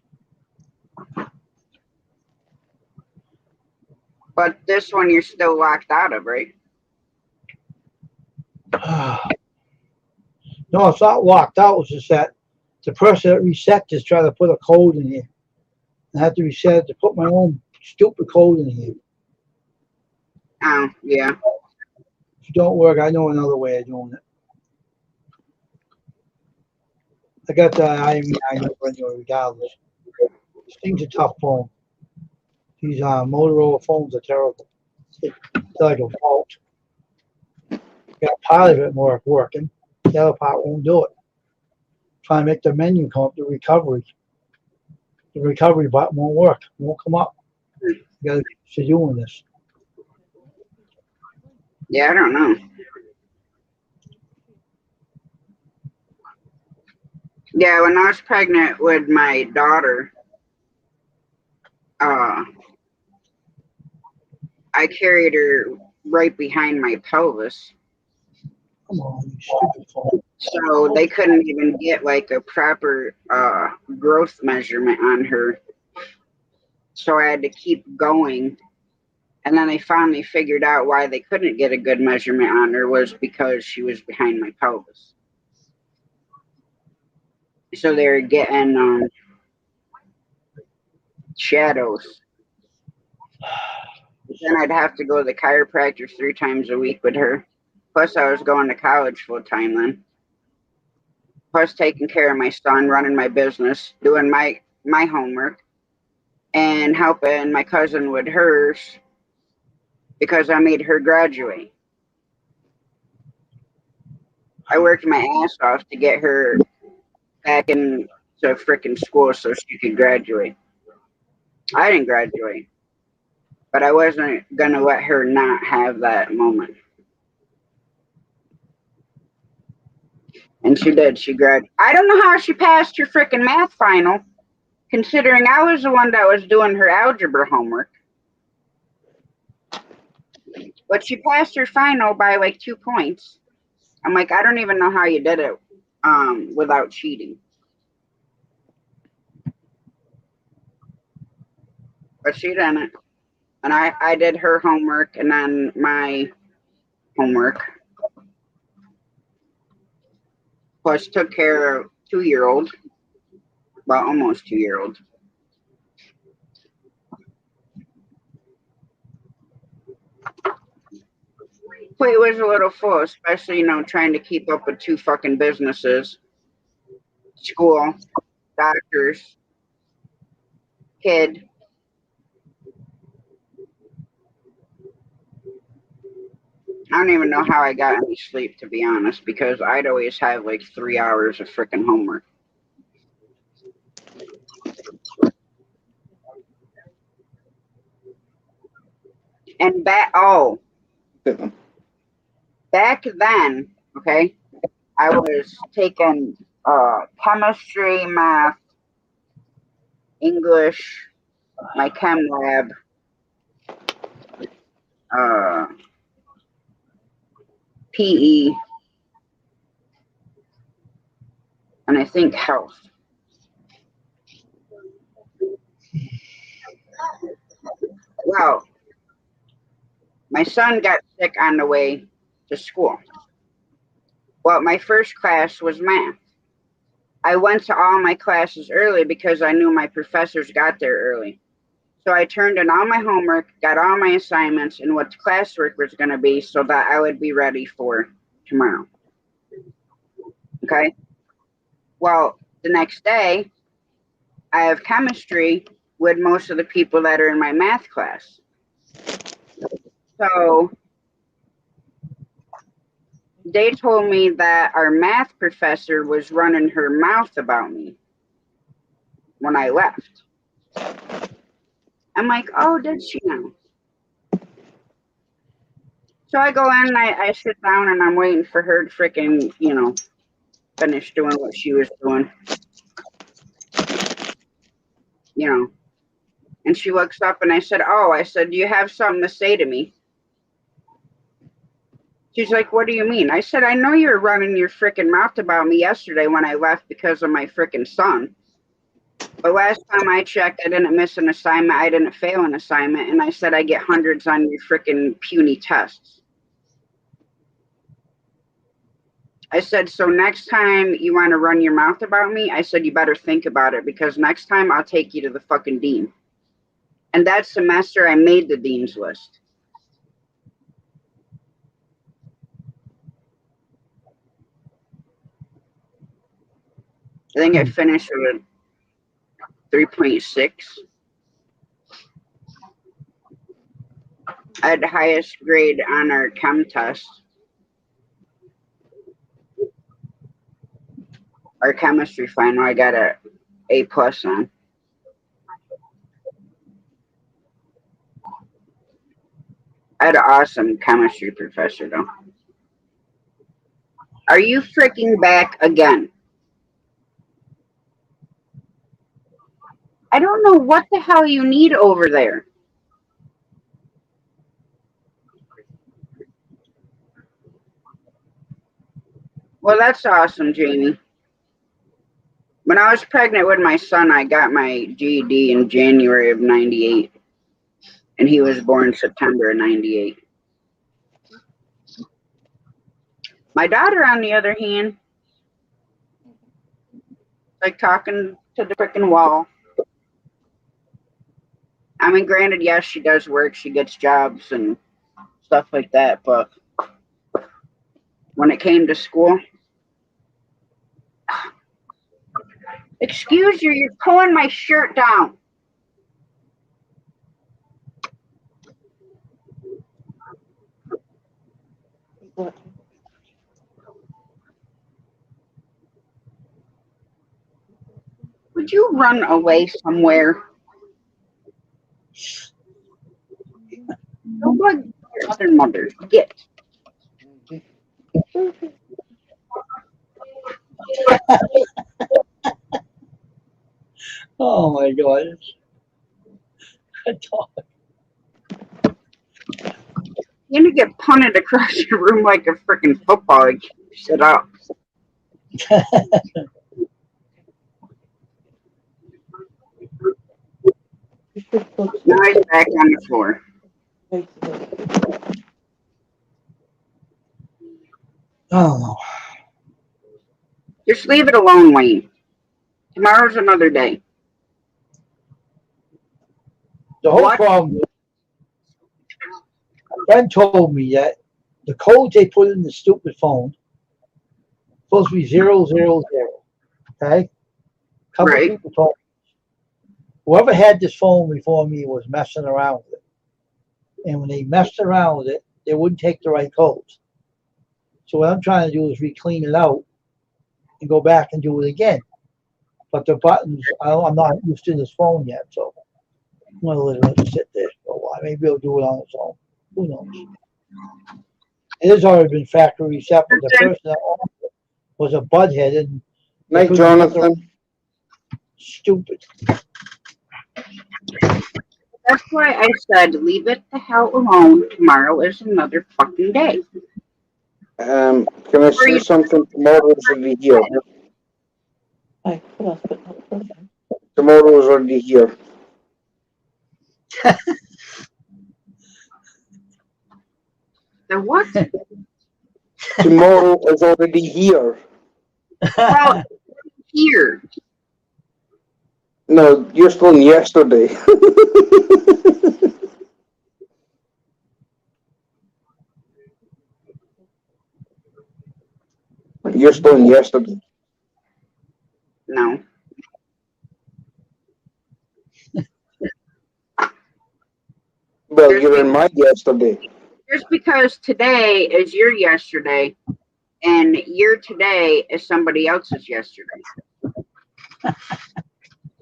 But this one you're still locked out of, right? No, it's not locked out. It's just that the person that reset this tried to put a code in here. I had to reset it to put my own stupid code in here. Oh, yeah. If it don't work, I know another way of doing it. I got the IMEI number anyway, regardless. This thing's a tough phone. These Motorola phones are terrible. It's like a fault. Got part of it working. The other part won't do it. Trying to make the menu come up, the recovery. The recovery button won't work. It won't come up. You gotta keep doing this. Yeah, I don't know. Yeah, when I was pregnant with my daughter, I carried her right behind my pelvis. Come on, you stupid phone. So they couldn't even get like a proper growth measurement on her. So I had to keep going. And then they finally figured out why they couldn't get a good measurement on her was because she was behind my pelvis. So they were getting shadows. Then I'd have to go to the chiropractor 3 times a week with her. Plus, I was going to college full time then. Plus, taking care of my son, running my business, doing my homework, and helping my cousin with hers because I made her graduate. I worked my ass off to get her back into freaking school so she could graduate. I didn't graduate, but I wasn't gonna let her not have that moment. And she did. She graduated. I don't know how she passed her freaking math final, considering I was the one that was doing her algebra homework. But she passed her final by like 2 points. I'm like, I don't even know how you did it without cheating. But she didn't. And I did her homework and then my homework. Plus took care of 2-year-old. Well, almost 2-year-old. Plate was a little full, especially, trying to keep up with 2 fucking businesses. School, doctors, kid. I don't even know how I got any sleep, to be honest, because I'd always have like 3 hours of freaking homework. And back then, okay, I was taking chemistry, math, English, my chem lab, PE, and I think health. Well, my son got sick on the way to school. Well, my first class was math. I went to all my classes early because I knew my professors got there early. So I turned in all my homework, got all my assignments, and what the classwork was going to be so that I would be ready for tomorrow. Okay? Well, the next day, I have chemistry with most of the people that are in my math class. So they told me that our math professor was running her mouth about me when I left. I'm like, oh, did she now? So I go in and I sit down and I'm waiting for her to freaking, finish doing what she was doing. And she looks up and I said, do you have something to say to me? She's like, what do you mean? I said, I know you were running your freaking mouth about me yesterday when I left because of my freaking son. But last time I checked, I didn't miss an assignment. I didn't fail an assignment. And I said, I get hundreds on your freaking puny tests. I said, so next time you want to run your mouth about me, I said, you better think about it because next time I'll take you to the fucking dean. And that semester I made the dean's list. I think I finished with 3.6. I had the highest grade on our chem test. Our chemistry final, I got a A+ on. I had an awesome chemistry professor, though. Are you freaking back again? I don't know what the hell you need over there. Well, that's awesome, Jamie. When I was pregnant with my son, I got my GED in January of 98. And he was born September of 98. My daughter, on the other hand, like talking to the freaking wall. I mean, granted, yes, she does work. She gets jobs and stuff like that. But when it came to school, excuse you, you're pulling my shirt down. Would you run away somewhere? Don't bug your other mothers. Get. Oh my God. You're gonna get punted across your room like a freaking football. Sit up. Now he's back on the floor. Oh, Just leave it alone, Wayne. Tomorrow's another day. the whole What? problem. A friend told me that the codes they put in the stupid phone supposed to be 000. Okay, couple Right. people told me. Whoever had this phone before me was messing around with it, and when they messed around with it, they wouldn't take the right codes. So what I'm trying to do is re-clean it out and go back and do it again. But the buttons, I'm not used to this phone yet, so I'm gonna let it sit there for a while. Maybe it'll do it on its own. Who knows? It has already been factory reset, but the person that owned it was a butthead and Night, Jonathan. stupid. That's why I said leave it the hell alone. Tomorrow is another fucking day. Can I say something? Tomorrow's already here. I last but not least. Tomorrow's already here. The what? Tomorrow is already here. Well, here. No, you're still in yesterday. You're still in yesterday. No. Well, you're in my yesterday. Just because today is your yesterday and your today is somebody else's yesterday.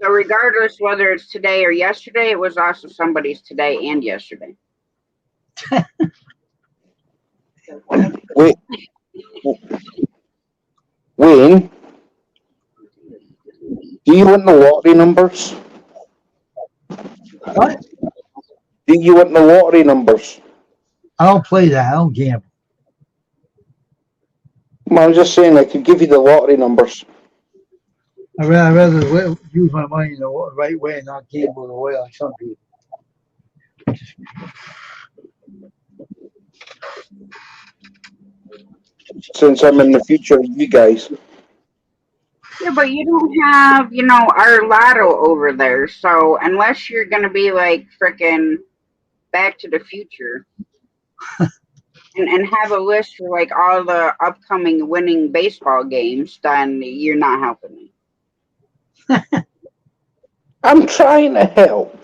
So regardless whether it's today or yesterday, it was also somebody's today and yesterday. Wait. Wayne, do you want the lottery numbers? What? Do you want the lottery numbers? I don't play that. I don't gamble. Well, I'm just saying I could give you the lottery numbers. I'd rather use my money the right way and not gamble the way like some people. Since I'm in the future of you guys. Yeah, but you don't have, our lotto over there. So unless you're going to be like frickin' Back to the Future and have a list for like all the upcoming winning baseball games, then you're not helping me. I'm trying to help.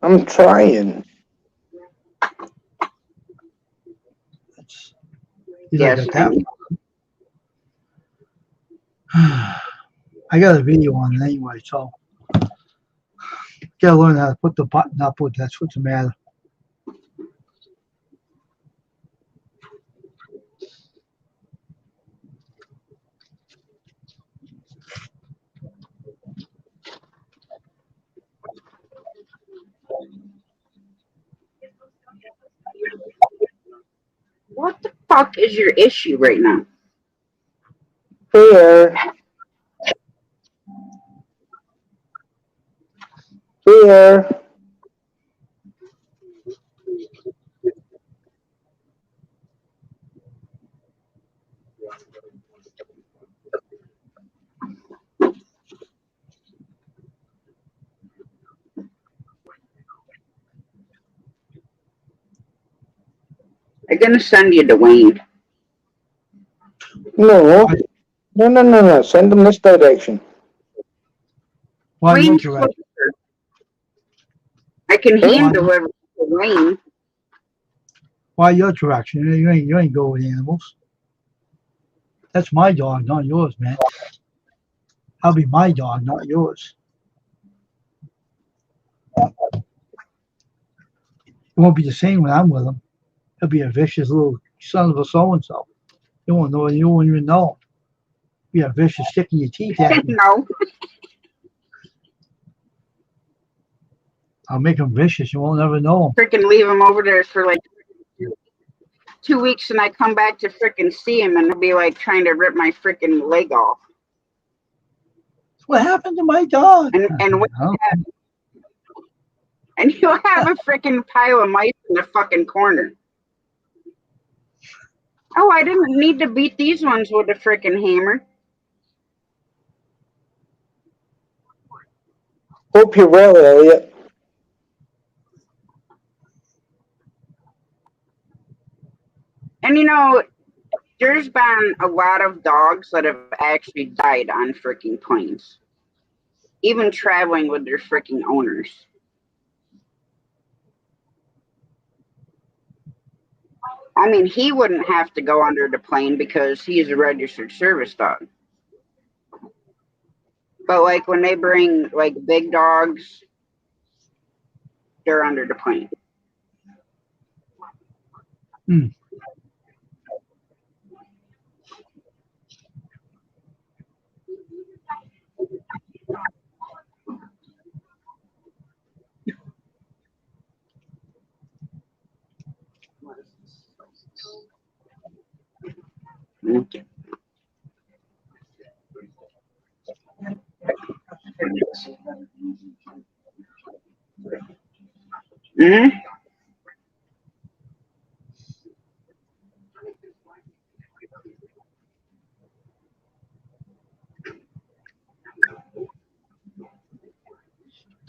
I'm trying. Yes, I got a video on it anyway, so gotta learn how to put the button up with that's what's the matter. What the fuck is your issue right now? Here. Here. I'm gonna send you to Wayne. No. No. Send them this direction. Why your Wayne's direction? closer. I can hand deliver to Wayne. Why your direction? You ain't go with animals. That's my dog, not yours, man. I'll be my dog, not yours. It won't be the same when I'm with him. He'll be a vicious little son of a so-and-so. You won't know. You won't even know. Be a vicious sticking your teeth at me. No. I'll make him vicious. You won't ever know him. Freaking leave him over there for like 2 weeks and I come back to freaking see him and he'll be like trying to rip my freaking leg off. What happened to my dog? And you'll have a freaking pile of mice in the fucking corner. Oh, I didn't need to beat these ones with a freaking hammer. Hope you're well, Elliot. And There's been a lot of dogs that have actually died on freaking planes, even traveling with their freaking owners. I mean, he wouldn't have to go under the plane because he's a registered service dog. But like when they bring like big dogs, they're under the plane. Mm-hmm.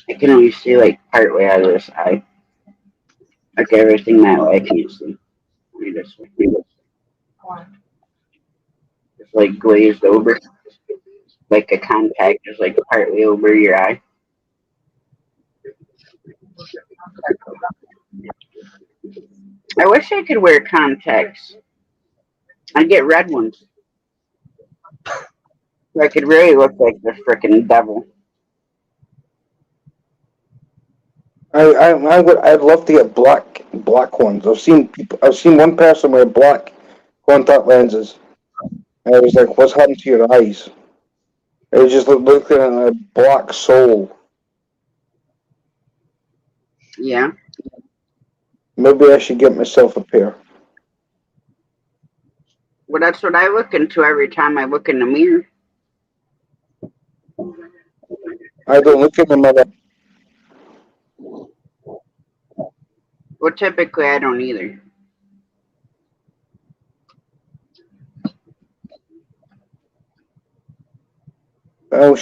I can only see like part way out of this eye. Like everything that way I can't see. Read this way. It's like glazed over. Like a contact is like partly over your eye. I wish I could wear contacts. I'd get red ones. I could really look like the frickin' devil. I'd love to get black ones. I've seen one person wear black contact lenses. And I was like, what's happened to your eyes? It was just looking at a black soul. Yeah. Maybe I should get myself a pair. Well, that's what I look into every time I look in the mirror. I don't look in the mirror. Well, typically I don't either. I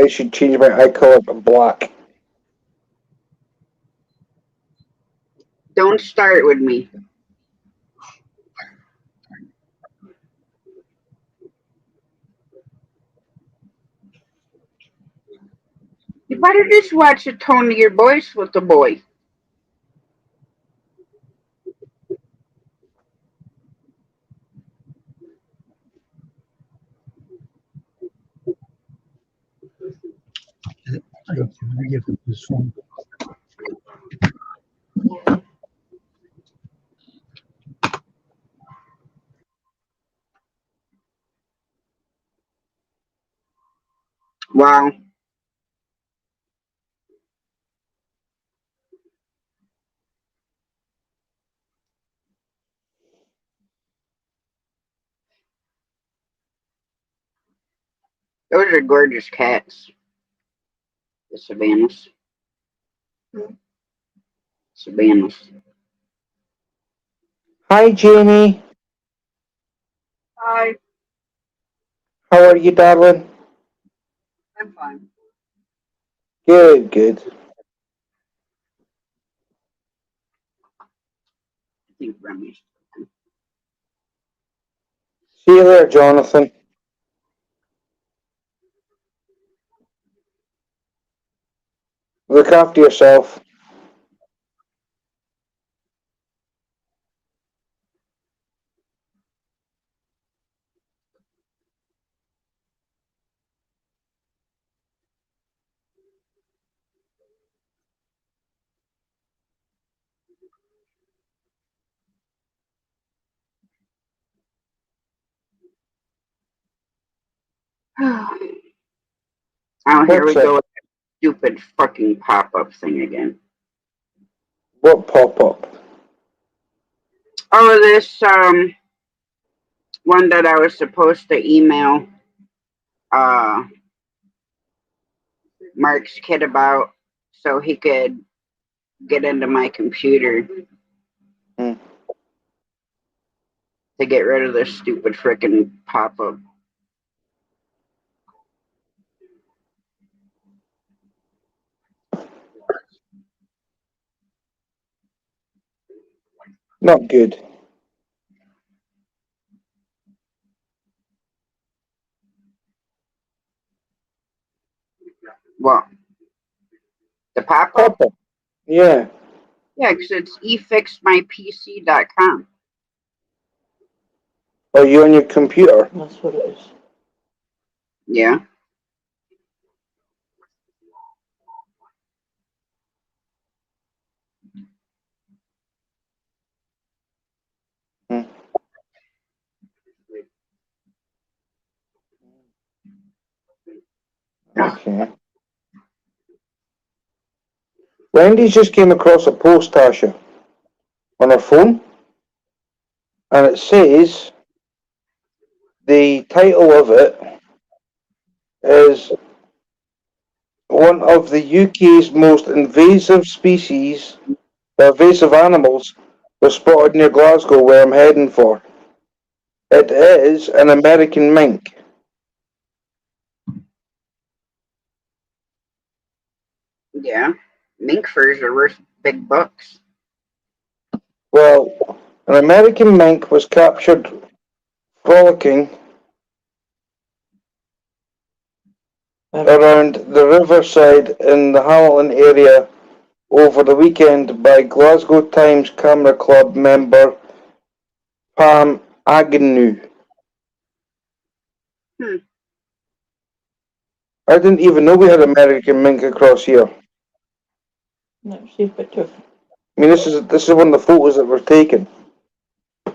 should change my eye color to black. Don't start with me. You better just watch the tone of your voice with the boy. I give this phone. Wow. Those are gorgeous cats. The Savannahs. Savannahs. Hi, Jamie. Hi. How are you, darling? I'm fine. Good, good. I think Remy's. See you there, Jonathan. Look after yourself. Oh, here we What's go it? with that stupid fucking pop-up thing again. What pop-up? Oh, this one that I was supposed to email Mark's kid about so he could get into my computer Hmm. to get rid of this stupid frickin' pop-up. Not good. Yeah. Yeah, because it's efixmypc.com. Are you on your computer? That's what it is. Yeah. Okay. Wendy just came across a post, Tasha, on her phone, and it says the title of it is one of the UK's most invasive animals was spotted near Glasgow, where I'm heading for. It is an American mink. Yeah. Mink furs are worth big bucks. Well, an American mink was captured frolicking around the riverside in the Hamilton area over the weekend by Glasgow Times Camera Club member Pam Agnew. I didn't even know we had American mink across here. Let me see a picture. I mean, this is one of the photos that were taken. I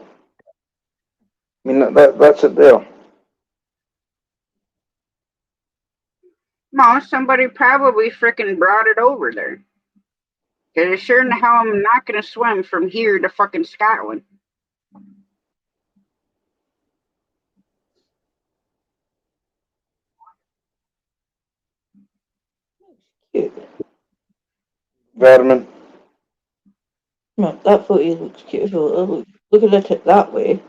mean, that's it there. No, somebody probably frickin' brought it over there. Cause sure in the hell I'm not gonna swim from here to fucking Scotland. Cute. Vermin. No, that photo looks beautiful. Looking at it that way,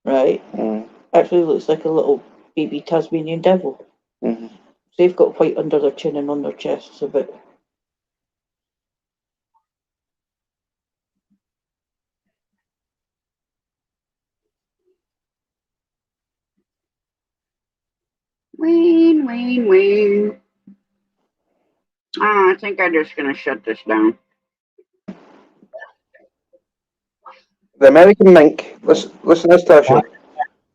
right? Actually looks like a little baby Tasmanian devil. Mm-hmm. They've got white under their chin and on their chests a bit. Wayne. Oh, I think I'm just gonna shut this down. The American mink, listen to this, Tasha.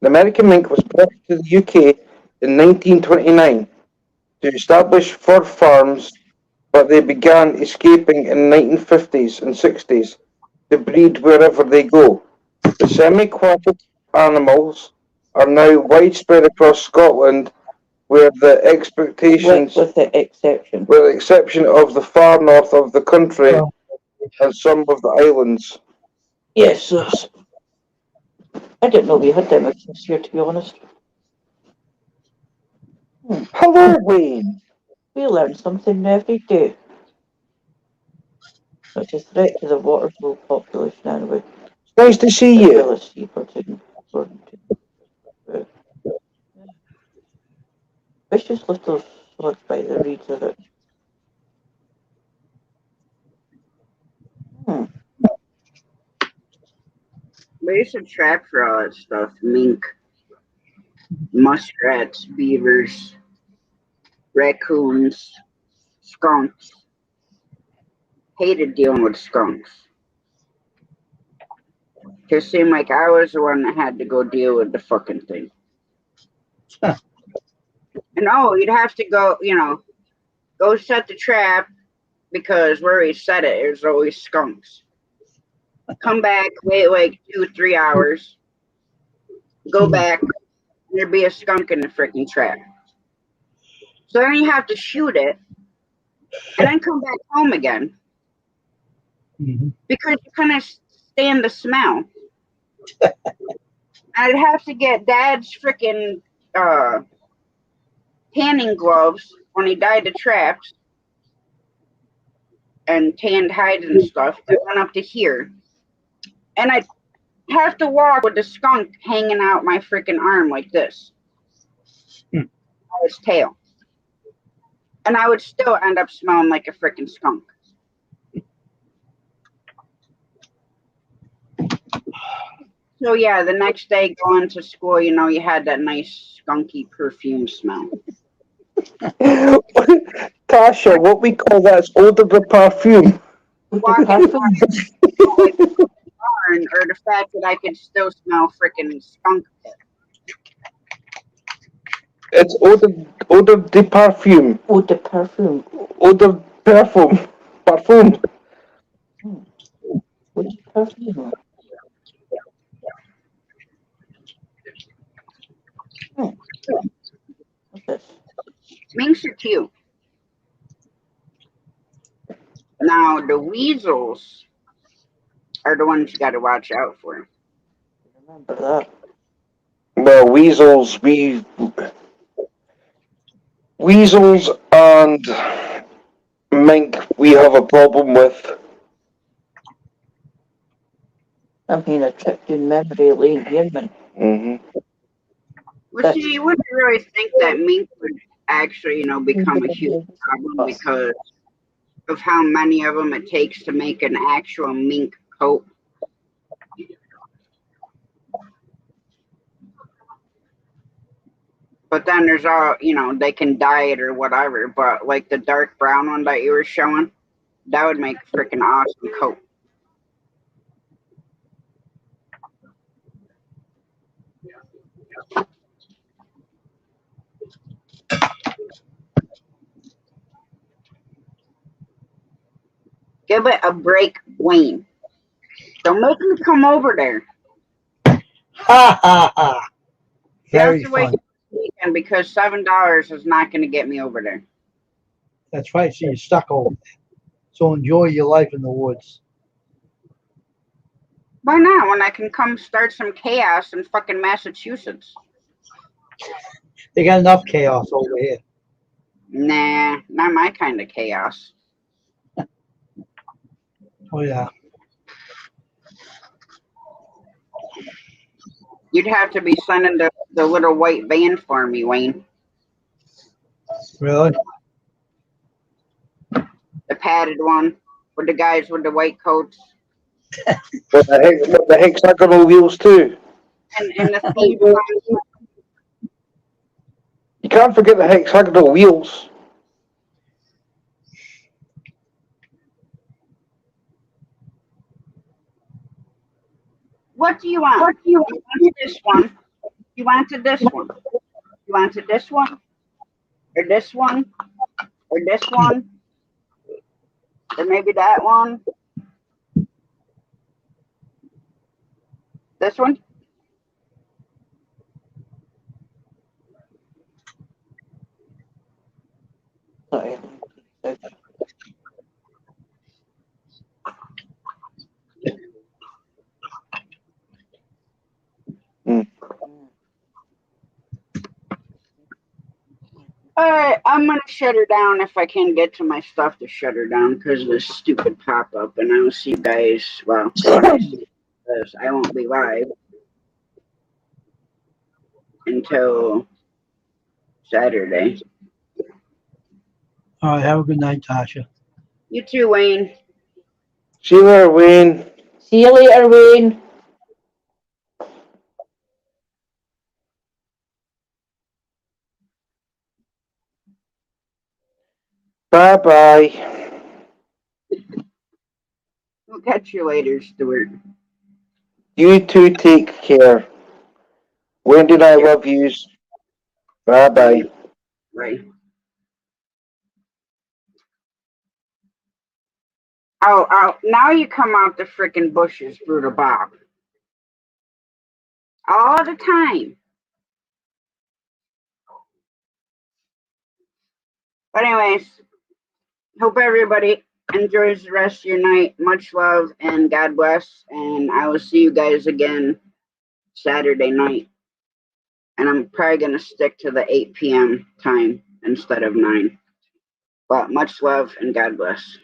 The American mink was brought to the UK in 1929 to establish fur farms, but they began escaping in the 1950s and 60s to breed wherever they go. The semi-aquatic animals are now widespread across Scotland, with the exception of the far north of the country and some of the islands. Yes, I didn't know we had them across here, to be honest. Hello, Wayne. We learn something every day. It's a threat to the waterfowl population anyway. It's nice to see as you. well as seabirds and vicious little slugs by the reeds of it. They used to trap for all that stuff. Mink, muskrats, beavers, raccoons, skunks. Hated dealing with skunks. It seemed like I was the one that had to go deal with the fucking thing. And you'd have to go, go set the trap because where he set it, there's always skunks. Come back, wait like 2-3 hours, go back, there'd be a skunk in the freaking trap. So then you have to shoot it and then come back home again. Mm-hmm. Because you couldn't stand the smell. I'd have to get Dad's freaking tanning gloves when he dyed the traps and tanned hides and stuff that went up to here. And I'd have to walk with the skunk hanging out my freaking arm like this. On his tail. And I would still end up smelling like a freaking skunk. So yeah, the next day going to school, you had that nice skunky perfume smell. Tasha, what we call that is odor de perfume. With walking the perfume. like barn, or the fact that I could still smell freaking skunk pit. It's odor de perfume. With the perfume. Odor perfume. Parfum. With the perfume. What's this? Minks are cute. Now the weasels are the ones you got to watch out for. Remember that. Well, weasels and mink we have a problem with. I mean, a trip in memory lane here, man. Mm-hmm. Well, see, you wouldn't really think that mink would actually, become a huge problem because of how many of them it takes to make an actual mink coat. But then there's all, they can dye it or whatever. But like the dark brown one that you were showing, that would make a freaking awesome coat. Give it a break, Wayne. Don't make me come over there. Ha ha ha. You have Very to wait fun. this weekend because $7 is not going to get me over there. That's right. So you're stuck over there. So enjoy your life in the woods. Why not? When I can come start some chaos in fucking Massachusetts. They got enough chaos over here. Nah, not my kind of chaos. Oh yeah. You'd have to be sending the little white van for me, Wayne. Really? The padded one with the guys with the white coats. With the hexagonal wheels too. And the theme song. You can't forget the hexagonal wheels. What do you want? You wanted this one. You wanted this one. You wanted this one? Or this one? Or this one? Or maybe that one? This one? Sorry. Alright, I'm gonna shut her down if I can get to my stuff to shut her down because of this stupid pop up, and I will see you guys. Well, I won't be live until Saturday. All right. Have a good night, Tasha. You too, Wayne. See you later, Wayne. See you later, Wayne. Bye-bye. We'll catch you later, Stuart. You two take care. Wendy and I love yous. Bye-bye. Right. Oh, now you come out the frickin' bushes, Brutal Bob. All the time. But anyways, hope everybody enjoys the rest of your night. Much love and God bless. And I will see you guys again Saturday night. And I'm probably going to stick to the 8 p.m. time instead of 9. But much love and God bless.